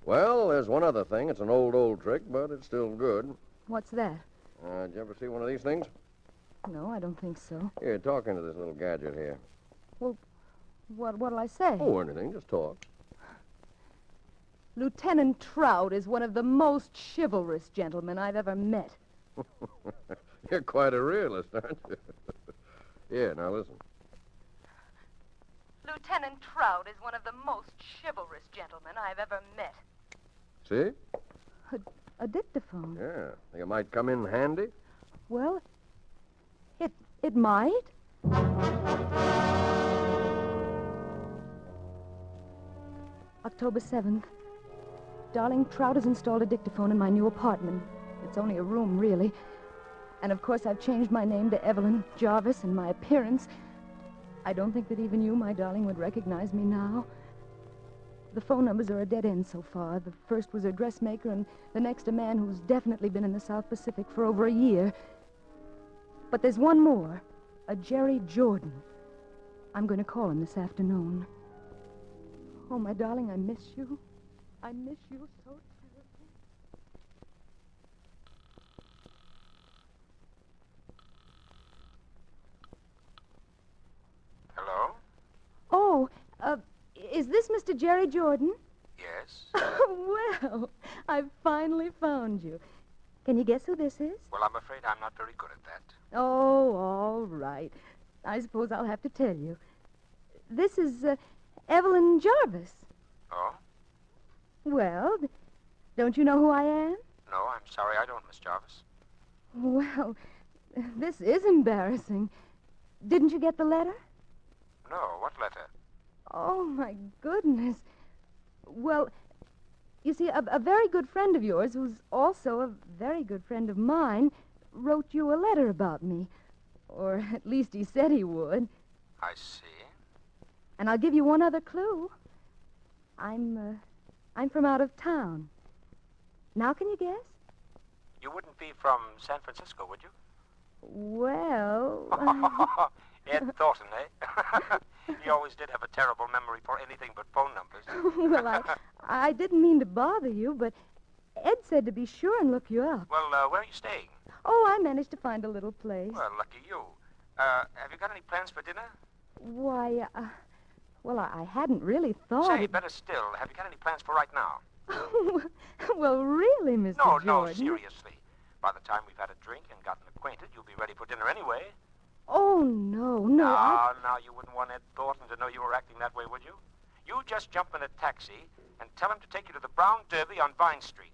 Well, there's one other thing. It's an old trick, but it's still good. What's that? Did you ever see one of these things? No, I don't think so. Here, talk into this little gadget here. Well, what'll I say? Oh, anything. Just talk. Lieutenant Trout is one of the most chivalrous gentlemen I've ever met. You're quite a realist, aren't you? Yeah, now listen. Lieutenant Trout is one of the most chivalrous gentlemen I've ever met. See? A dictaphone. Yeah. Think it might come in handy? Well, it might. October 7th. Darling, Trout has installed a dictaphone in my new apartment. It's only a room, really. And of course, I've changed my name to Evelyn Jarvis, and my appearance. I don't think that even you, my darling, would recognize me now. The phone numbers are a dead end so far. The first was a dressmaker, and the next a man who's definitely been in the South Pacific for over a year. But there's one more, a Jerry Jordan. I'm going to call him this afternoon. Oh, my darling, I miss you. I miss you so terribly. Hello? Oh, is this Mr. Jerry Jordan? Yes? Well, I've finally found you. Can you guess who this is? Well, I'm afraid I'm not very good at that. Oh, all right. I suppose I'll have to tell you. This is Evelyn Jarvis. Oh? Well, don't you know who I am? No, I'm sorry, I don't, Miss Jarvis. Well, this is embarrassing. Didn't you get the letter? No, what letter? Oh, my goodness. Well, you see, a very good friend of yours, who's also a very good friend of mine, wrote you a letter about me. Or at least he said he would. I see. And I'll give you one other clue. I'm from out of town. Now can you guess? You wouldn't be from San Francisco, would you? Well... Ed Thornton, eh? He always did have a terrible memory for anything but phone numbers. Well, I didn't mean to bother you, but Ed said to be sure and look you up. Well, where are you staying? Oh, I managed to find a little place. Well, lucky you. Have you got any plans for dinner? Why, well, I hadn't really thought... Say, better still, have you got any plans for right now? Well, really, Mr. Jordan. No, seriously. By the time we've had a drink and gotten acquainted, you'll be ready for dinner anyway. Oh, no. Now, you wouldn't want Ed Thornton to know you were acting that way, would you? You just jump in a taxi and tell him to take you to the Brown Derby on Vine Street.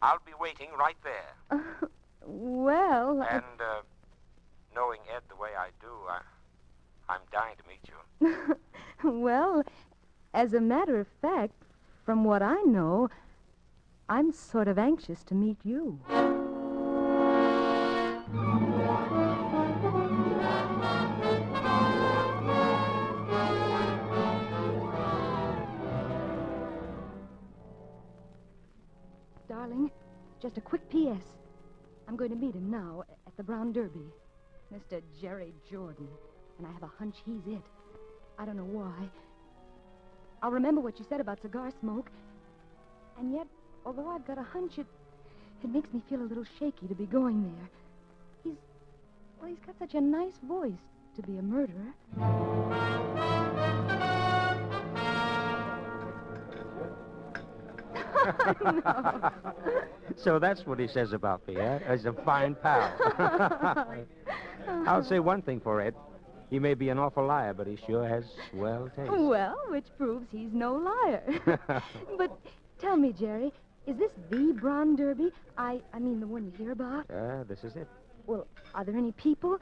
I'll be waiting right there. Well... And, knowing Ed the way I do, I'm dying to meet you. Well, as a matter of fact, from what I know, I'm sort of anxious to meet you. Darling, just a quick P.S. I'm going to meet him now at the Brown Derby. Mr. Jerry Jordan. And I have a hunch he's it. I don't know why. I'll remember what you said about cigar smoke. And yet, although I've got a hunch, it makes me feel a little shaky to be going there. Well, he's got such a nice voice to be a murderer. No. So that's what he says about me, eh? As a fine pal. I'll say one thing for Ed. He may be an awful liar, but he sure has swell taste. Well, which proves he's no liar. But tell me, Jerry, is this the Braun Derby? I mean the one you hear about? This is it. Well, are there any people,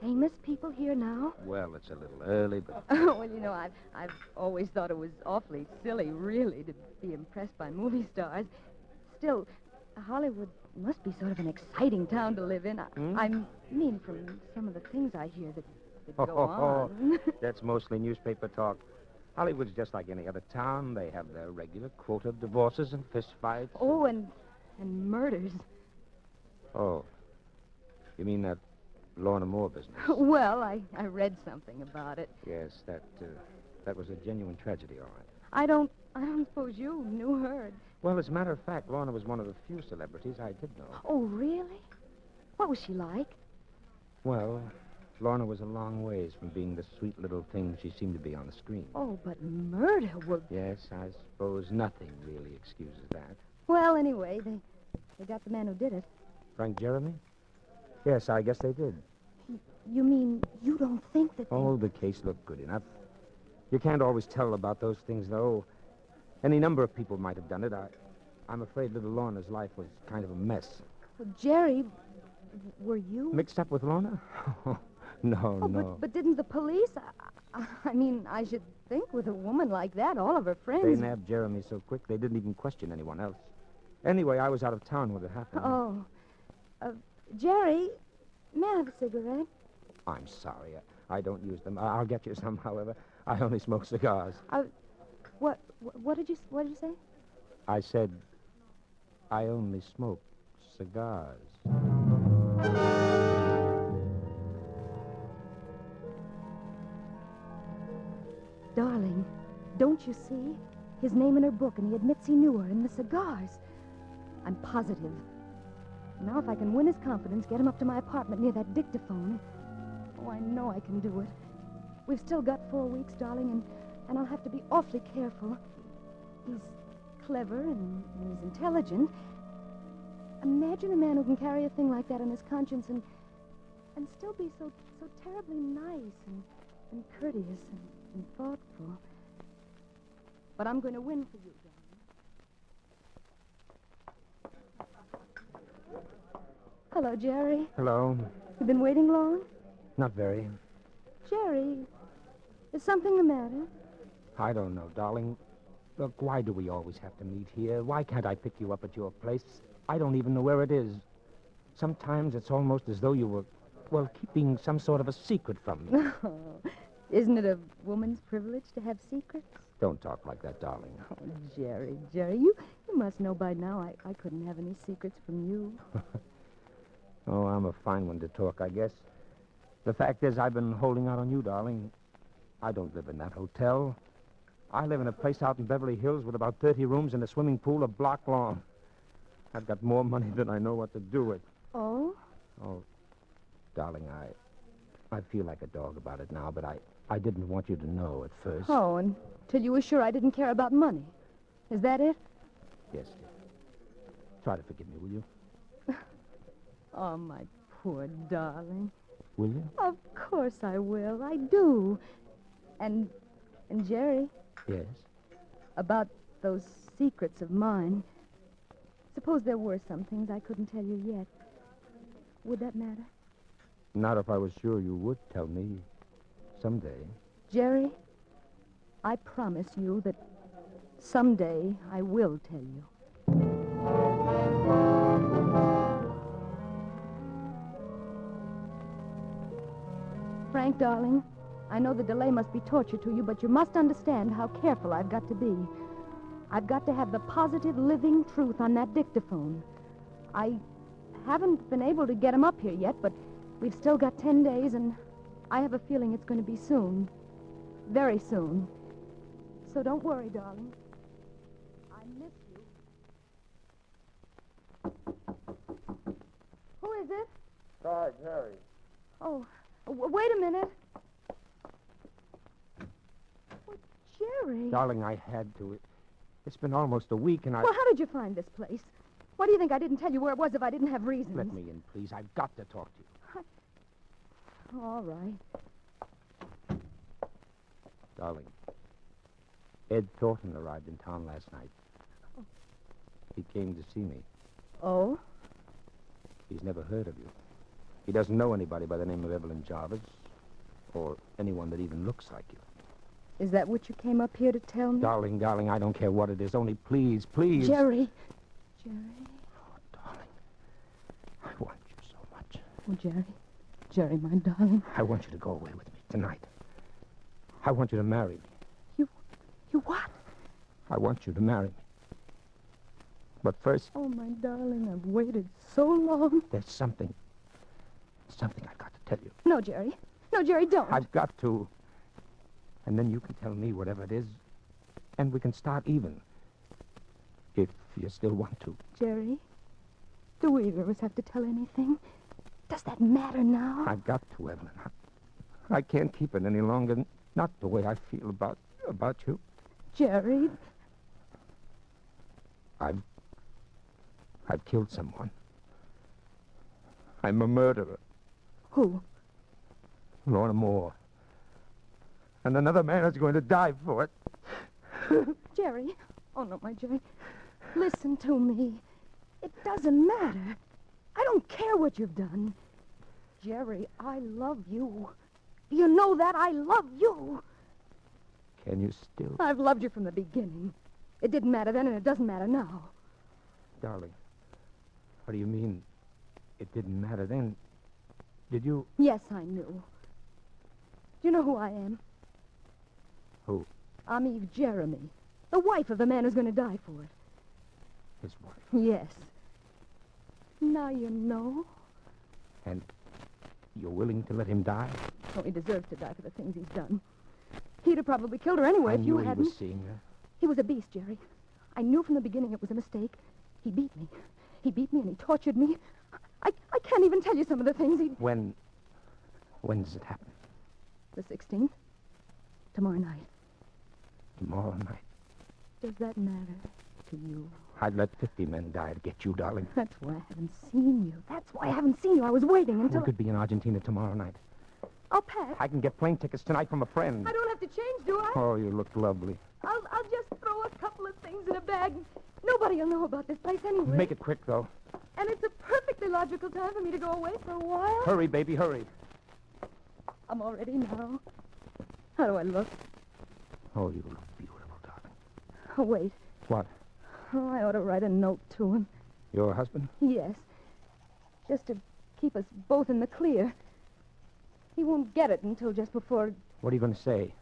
famous people here now? Well, it's a little early, but... Well, I've always thought it was awfully silly, really, to be impressed by movie stars. Still, Hollywood must be sort of an exciting town to live in. I mean, from some of the things I hear that go on. That's mostly newspaper talk. Hollywood's just like any other town. They have their regular quota of divorces and fistfights. Oh, and murders. Oh. You mean that Lorna Moore business? Well, I read something about it. Yes, that was a genuine tragedy, all right. I don't suppose you knew her. Well, as a matter of fact, Lorna was one of the few celebrities I did know. Oh, really? What was she like? Well, Lorna was a long ways from being the sweet little thing she seemed to be on the screen. Oh, but murder would... Yes, I suppose nothing really excuses that. Well, anyway, they got the man who did it. Frank Jeremy? Yes, I guess they did. You mean you don't think that... Oh, the case looked good enough. You can't always tell about those things, though. Any number of people might have done it. I'm afraid little Lorna's life was kind of a mess. Well, Jerry, were you... Mixed up with Lorna? No. But didn't the police... I mean, I should think with a woman like that, all of her friends... They nabbed Jeremy so quick they didn't even question anyone else. Anyway, I was out of town when it happened. Oh. Jerry, may I have a cigarette? I'm sorry. I don't use them. I'll get you some, however. I only smoke cigars. What did you say? I said I only smoke cigars. Darling, don't you see? His name in her book, and he admits he knew her in the cigars. I'm positive. Now, if I can win his confidence, get him up to my apartment near that dictaphone. Oh, I know I can do it. We've still got 4 weeks, darling, and I'll have to be awfully careful. He's clever and he's intelligent. Imagine a man who can carry a thing like that on his conscience and still be so terribly nice and courteous and thoughtful. But I'm going to win for you, darling. Hello, Jerry. Hello. You been waiting long? Not very. Jerry, is something the matter? I don't know, darling. Look, why do we always have to meet here? Why can't I pick you up at your place? I don't even know where it is. Sometimes it's almost as though you were, keeping some sort of a secret from me. Oh, isn't it a woman's privilege to have secrets? Don't talk like that, darling. Oh, Jerry, you must know by now I couldn't have any secrets from you. Oh, I'm a fine one to talk, I guess. The fact is, I've been holding out on you, darling. I don't live in that hotel. I live in a place out in Beverly Hills with about 30 rooms and a swimming pool a block long. I've got more money than I know what to do with. Oh? Oh, darling, I feel like a dog about it now, but I didn't want you to know at first. Oh, until you were sure I didn't care about money. Is that it? Yes, dear. Try to forgive me, will you? Oh, my poor darling. Will you? Of course I will. I do. And Jerry. Yes? About those secrets of mine. Suppose there were some things I couldn't tell you yet. Would that matter? Not if I was sure you would tell me someday. Jerry, I promise you that someday I will tell you. Frank, darling, I know the delay must be torture to you, but you must understand how careful I've got to be. I've got to have the positive, living truth on that dictaphone. I haven't been able to get him up here yet, but we've still got 10 days, and I have a feeling it's going to be soon. Very soon. So don't worry, darling. I miss you. Who is it? Sarge, hurry. Oh, wait a minute. Oh, Jerry. Darling, I had to. It's been almost a week, and I... Well, how did you find this place? Why do you think I didn't tell you where it was if I didn't have reasons? Let me in, please. I've got to talk to you. All right. Darling, Ed Thornton arrived in town last night. Oh. He came to see me. Oh? He's never heard of you. He doesn't know anybody by the name of Evelyn Jarvis, or anyone that even looks like you. Is that what you came up here to tell me? Darling, I don't care what it is. Only please. Jerry. Jerry. Oh, darling. I want you so much. Oh, Jerry. Jerry, my darling. I want you to go away with me tonight. I want you to marry me. You what? I want you to marry me. But first... Oh, my darling, I've waited so long. There's something I've got to tell you. No, Jerry. No, Jerry, don't. I've got to. And then you can tell me whatever it is, and we can start even. If you still want to. Jerry, do either of us have to tell anything? Does that matter now? I've got to, Evelyn. I can't keep it any longer. Not the way I feel about you. Jerry. I've killed someone. I'm a murderer. Who? Lorna Moore. And another man is going to die for it. Jerry. Oh, no, my Jerry. Listen to me. It doesn't matter. I don't care what you've done. Jerry, I love you. Do you know that? I love you. Can you still? I've loved you from the beginning. It didn't matter then, and it doesn't matter now. Darling, what do you mean it didn't matter then? Did you? Yes, I knew. Do you know who I am? Who? I'm Eve Jeremy, the wife of the man who's going to die for it. His wife? Yes. Now you know. And you're willing to let him die? Oh, he deserves to die for the things he's done. He'd have probably killed her anyway if you hadn't. I knew he was seeing her. He was a beast, Jerry. I knew from the beginning it was a mistake. He beat me. He beat me and he tortured me. I can't even tell you some of the things he... When does it happen? The 16th. Tomorrow night. Tomorrow night. Does that matter to you? I'd let 50 men die to get you, darling. That's why I haven't seen you. That's why I haven't seen you. I was waiting until... We could be in Argentina tomorrow night. I'll pack. I can get plane tickets tonight from a friend. I don't have to change, do I? Oh, you look lovely. I'll just throw a couple of things in a bag. Nobody will know about this place anyway. Make it quick, though. And it's a perfectly logical time for me to go away for a while. Hurry, baby, hurry. I'm all ready now. How do I look? Oh, you look beautiful, darling. Oh, wait. What? Oh, I ought to write a note to him. Your husband? Yes. Just to keep us both in the clear. He won't get it until just before... What are you going to say?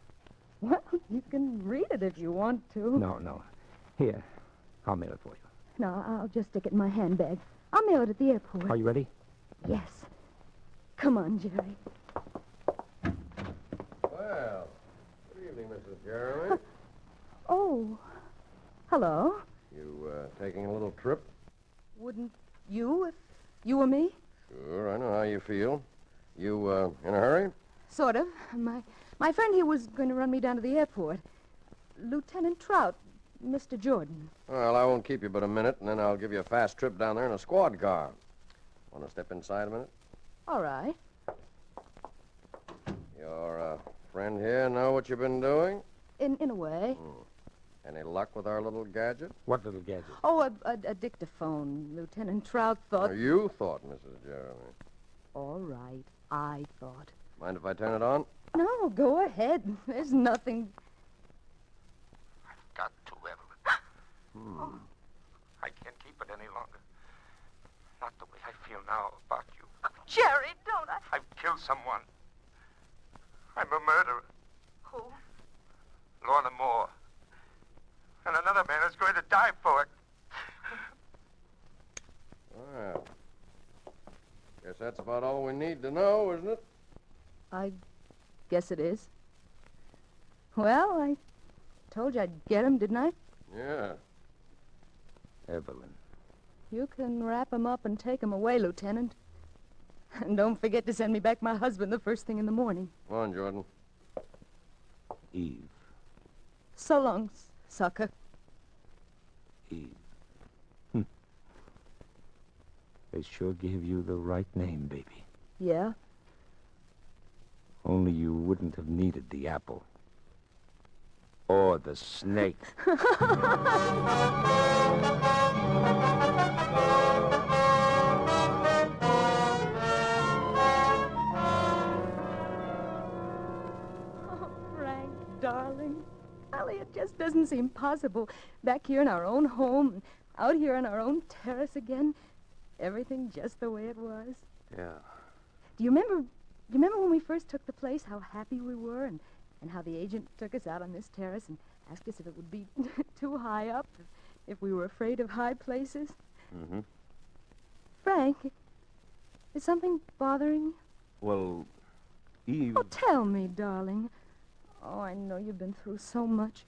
Well, you can read it if you want to. No. Here, I'll mail it for you. No, I'll just stick it in my handbag. I'll mail it at the airport. Are you ready? Yes. Come on, Jerry. Well, good evening, Mrs. Jeremy. Oh, hello. You, taking a little trip? Wouldn't you if you were me? Sure, I know how you feel. You, in a hurry? Sort of. My friend here was going to run me down to the airport. Lieutenant Trout, Mr. Jordan. Well, I won't keep you but a minute, and then I'll give you a fast trip down there in a squad car. Want to step inside a minute? All right. Your, friend here know what you've been doing? In a way. Any luck with our little gadget? What little gadget? Oh, a dictaphone. Lieutenant Trout thought... Or you thought, Mrs. Jeremy. All right, I thought. Mind if I turn it on? No, go ahead. There's nothing... I've got to, Evelyn. I can't keep it any longer. Not the way I feel now about you. Jerry, don't I... I've killed someone. I'm a murderer. Who? Lorna Moore. And another man is going to die for it. Well, guess that's about all we need to know, isn't it? I guess it is. Well, I told you I'd get him, didn't I? Yeah. Evelyn. You can wrap him up and take him away, Lieutenant. And don't forget to send me back my husband the first thing in the morning. Come on, Jordan. Eve. So long, sucker. Eve. They sure gave you the right name, baby. Yeah? Only you wouldn't have needed the apple. Or the snake. Frank, darling. Golly, it just doesn't seem possible. Back here in our own home, out here on our own terrace again. Everything just the way it was. Yeah. Do you remember when we first took the place, how happy we were, and how the agent took us out on this terrace and asked us if it would be too high up, if we were afraid of high places? Mm-hmm. Frank, is something bothering you? Well, Eve... Oh, tell me, darling. Oh, I know you've been through so much.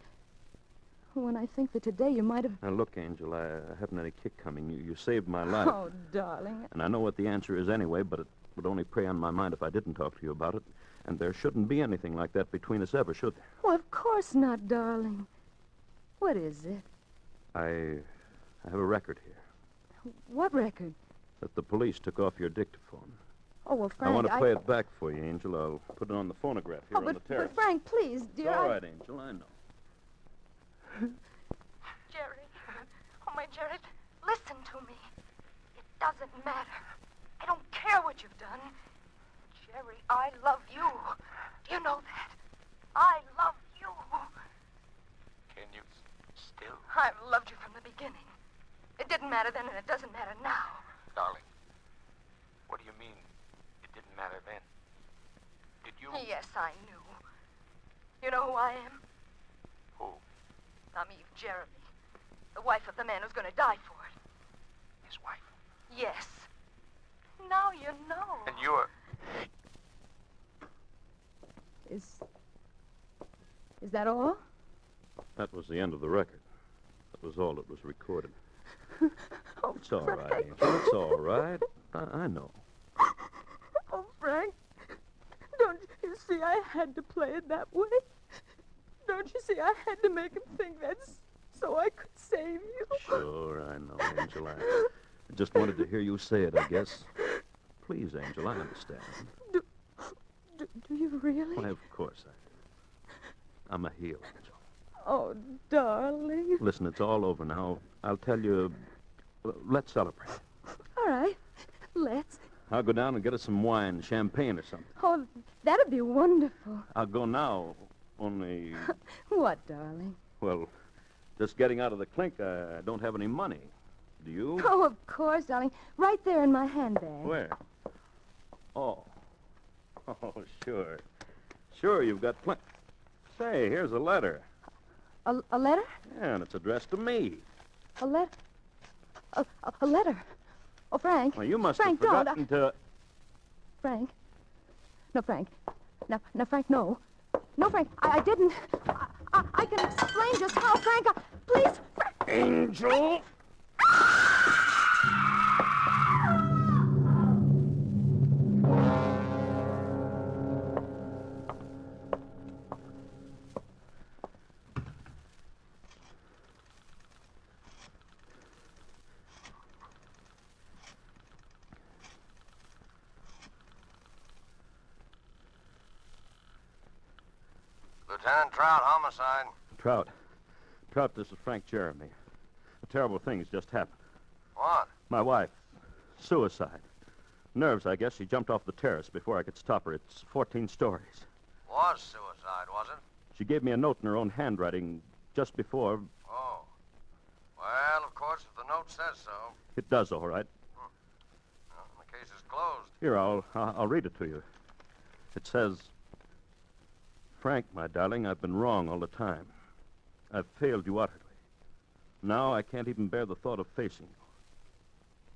When I think that today you might have... Now, look, Angel, I haven't any kick coming. You saved my life. Oh, darling. And I know what the answer is anyway, but it would only prey on my mind if I didn't talk to you about it. And there shouldn't be anything like that between us ever, should there? Well, of course not, darling. What is it? I have a record here What record? that the police took off your dictaphone. Oh, well, Frank, I want to play it back for you, Angel. I'll put it on the phonograph here on the terrace. But Frank, please, dear. It's all right, Angel, I know. Jerry. Oh, my Jerry, listen to me. It doesn't matter. I don't care what you've done. Jerry, I love you. Do you know that? I love you. Can you still? I've loved you from the beginning. It didn't matter then, and it doesn't matter now. Darling, what do you mean it didn't matter then? Did you... Yes, I knew. You know who I am? Who? I'm Eve Jeremy, the wife of the man who's going to die for it. His wife? Yes. Now you know. And you're... Is that all? That was the end of the record. That was all that was recorded. Oh, It's all Frank. right, Angel. It's all right. I know. Oh, Frank. Don't you see I had to play it that way? Don't you see I had to make him think that's so I could save you? Sure, I know, Angel. I just wanted to hear you say it, I guess. Please, Angel, I understand. Do you really? Why, of course I do. I'm a heel, Angel. Oh, darling. Listen, it's all over now. I'll tell you. Let's celebrate. All right. Let's. I'll go down and get us some wine, champagne or something. Oh, that'd be wonderful. I'll go now, only... What, darling? Well, just getting out of the clink, I don't have any money. Do you? Oh, of course, darling. Right there in my handbag. Where? Oh. Oh, sure. Sure, you've got plenty. Say, here's a letter. A letter? Yeah, and it's addressed to me. A letter? A letter? Oh, Frank. Well, you must Frank, have forgotten to... Frank? No, Frank. No, Frank, no. No, Frank, I didn't. I can explain just how, Frank. Please, Frank. Angel! Lieutenant Trout, homicide. Trout, this is Frank Jeremy. A terrible thing has just happened. What? My wife. Suicide. Nerves, I guess. She jumped off the terrace before I could stop her. It's 14 stories. Was suicide, was it? She gave me a note in her own handwriting just before. Oh. Well, of course, if the note says so. It does, all right. Well, the case is closed. Here, I'll read it to you. It says, Frank, my darling, I've been wrong all the time. I've failed you utterly. Now I can't even bear the thought of facing you.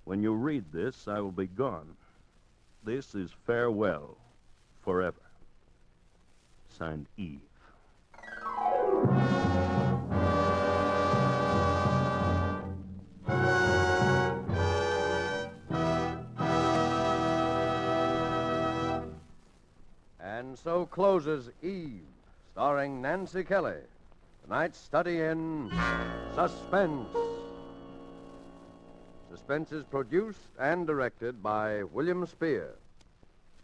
When you read this, I will be gone. This is farewell forever. Signed, Eve. And so closes Eve, starring Nancy Kelly. Tonight's study in Suspense. Suspense is produced and directed by William Spier.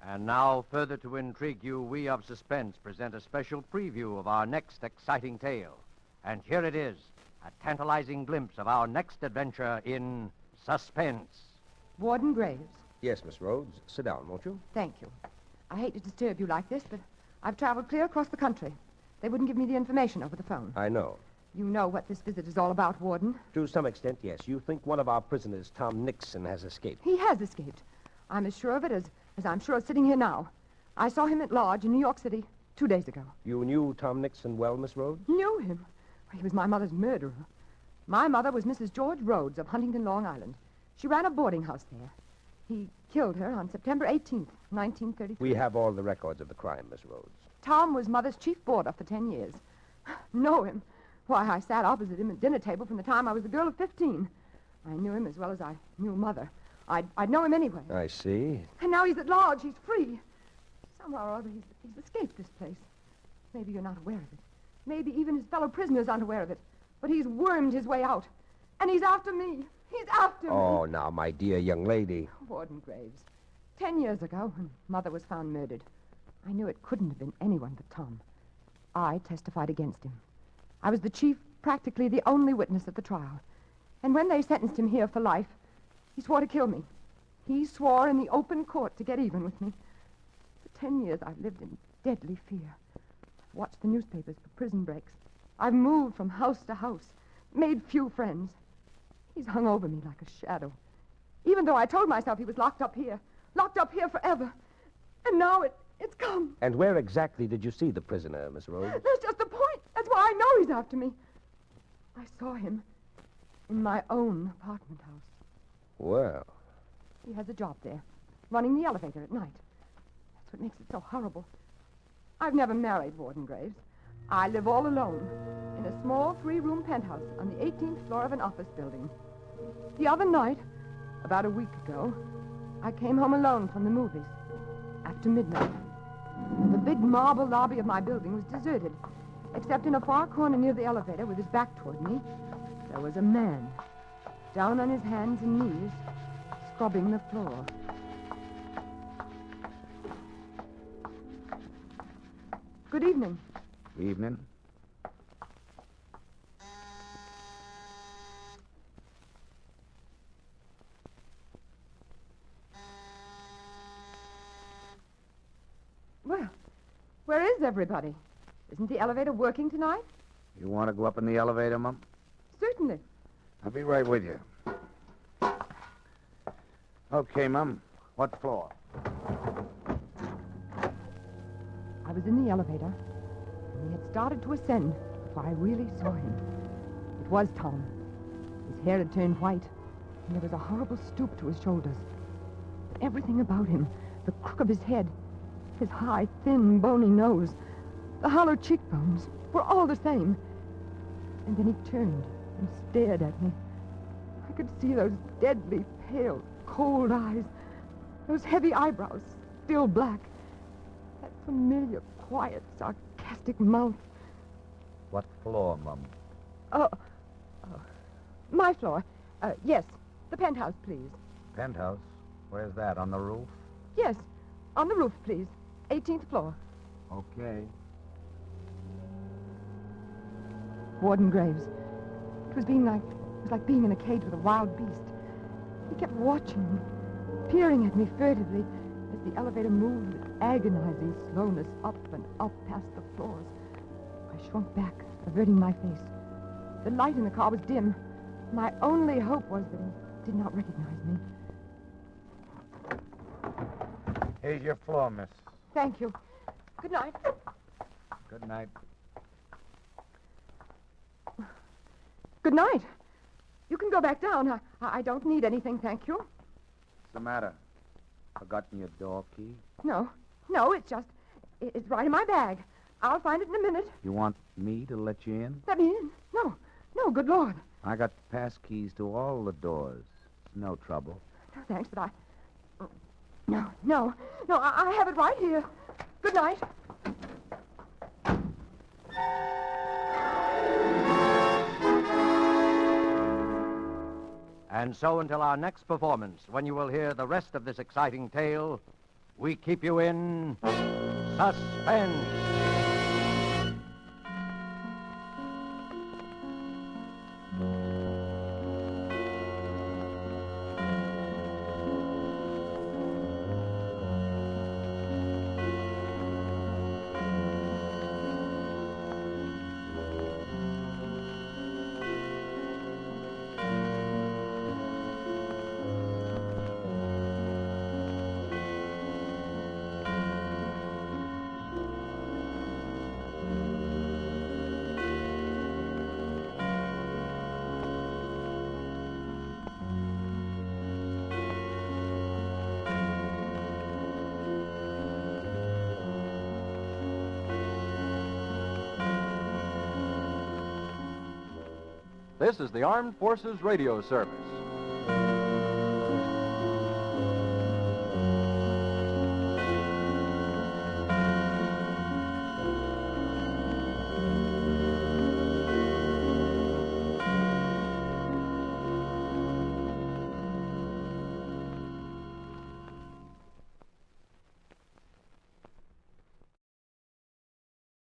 And now, further to intrigue you, we of Suspense present a special preview of our next exciting tale. And here it is, a tantalizing glimpse of our next adventure in Suspense. Warden Graves. Yes, Miss Rhodes. Sit down, won't you? Thank you. I hate to disturb you like this, but I've traveled clear across the country. They wouldn't give me the information over the phone. I know. You know what this visit is all about, Warden. To some extent, yes. You think one of our prisoners, Tom Nixon, has escaped. He has escaped. I'm as sure of it as I'm sure of sitting here now. I saw him at large in New York City 2 days ago. You knew Tom Nixon well, Miss Rhodes? Knew him? He was my mother's murderer. My mother was Mrs. George Rhodes of Huntington, Long Island. She ran a boarding house there. He killed her on September 18th, 1933. We have all the records of the crime, Miss Rhodes. Tom was Mother's chief boarder for 10 years. Know him? Why, I sat opposite him at dinner table from the time I was a girl of 15. I knew him as well as I knew Mother. I'd know him anyway. I see. And now he's at large. He's free. Somehow or other, he's escaped this place. Maybe you're not aware of it. Maybe even his fellow prisoners aren't aware of it. But he's wormed his way out. And he's after me. He's after me. Oh, now, my dear young lady. Warden Graves. 10 years ago, when Mother was found murdered, I knew it couldn't have been anyone but Tom. I testified against him. I was the chief, practically the only witness at the trial. And when they sentenced him here for life, he swore to kill me. He swore in the open court to get even with me. For 10 years, I've lived in deadly fear. I've watched the newspapers for prison breaks. I've moved from house to house, made few friends. He's hung over me like a shadow. Even though I told myself he was locked up here forever. And now it's come. And where exactly did you see the prisoner, Miss Rhodes? That's just the point. That's why I know he's after me. I saw him in my own apartment house. Well. He has a job there, running the elevator at night. That's what makes it so horrible. I've never married, Warden Graves. I live all alone in a small 3-room penthouse on the 18th floor of an office building. The other night, about a week ago, I came home alone from the movies after midnight. The big marble lobby of my building was deserted, except in a far corner near the elevator with his back toward me, there was a man, down on his hands and knees, scrubbing the floor. Good evening. Evening. Well, where is everybody? Isn't the elevator working tonight? You want to go up in the elevator, Mum? Certainly. I'll be right with you. Okay, Mum. What floor? I was in the elevator, and he had started to ascend before I really saw him. It was Tom. His hair had turned white, and there was a horrible stoop to his shoulders. Everything about him, the crook of his head, his high, thin, bony nose, the hollow cheekbones, were all the same. And then he turned and stared at me. I could see those deadly, pale, cold eyes, those heavy eyebrows, still black, that familiar, quiet, sarcastic mouth. What floor, Mum? My floor. Yes, the penthouse, please. Penthouse? Where's that, on the roof? Yes, on the roof, please. 18th floor. Okay. Warden Graves. It was like being in a cage with a wild beast. He kept watching me, peering at me furtively as the elevator moved with agonizing slowness up and up past the floors. I shrunk back, averting my face. The light in the car was dim. My only hope was that he did not recognize me. Here's your floor, miss. Thank you. Good night. Good night. Good night. You can go back down. I don't need anything, thank you. What's the matter? Forgotten your door key? No, it's right in my bag. I'll find it in a minute. You want me to let you in? Let me in? No, good Lord. I got pass keys to all the doors. It's no trouble. No, thanks, but No, I have it right here. Good night. And so until our next performance, when you will hear the rest of this exciting tale, we keep you in suspense. This is the Armed Forces Radio Service.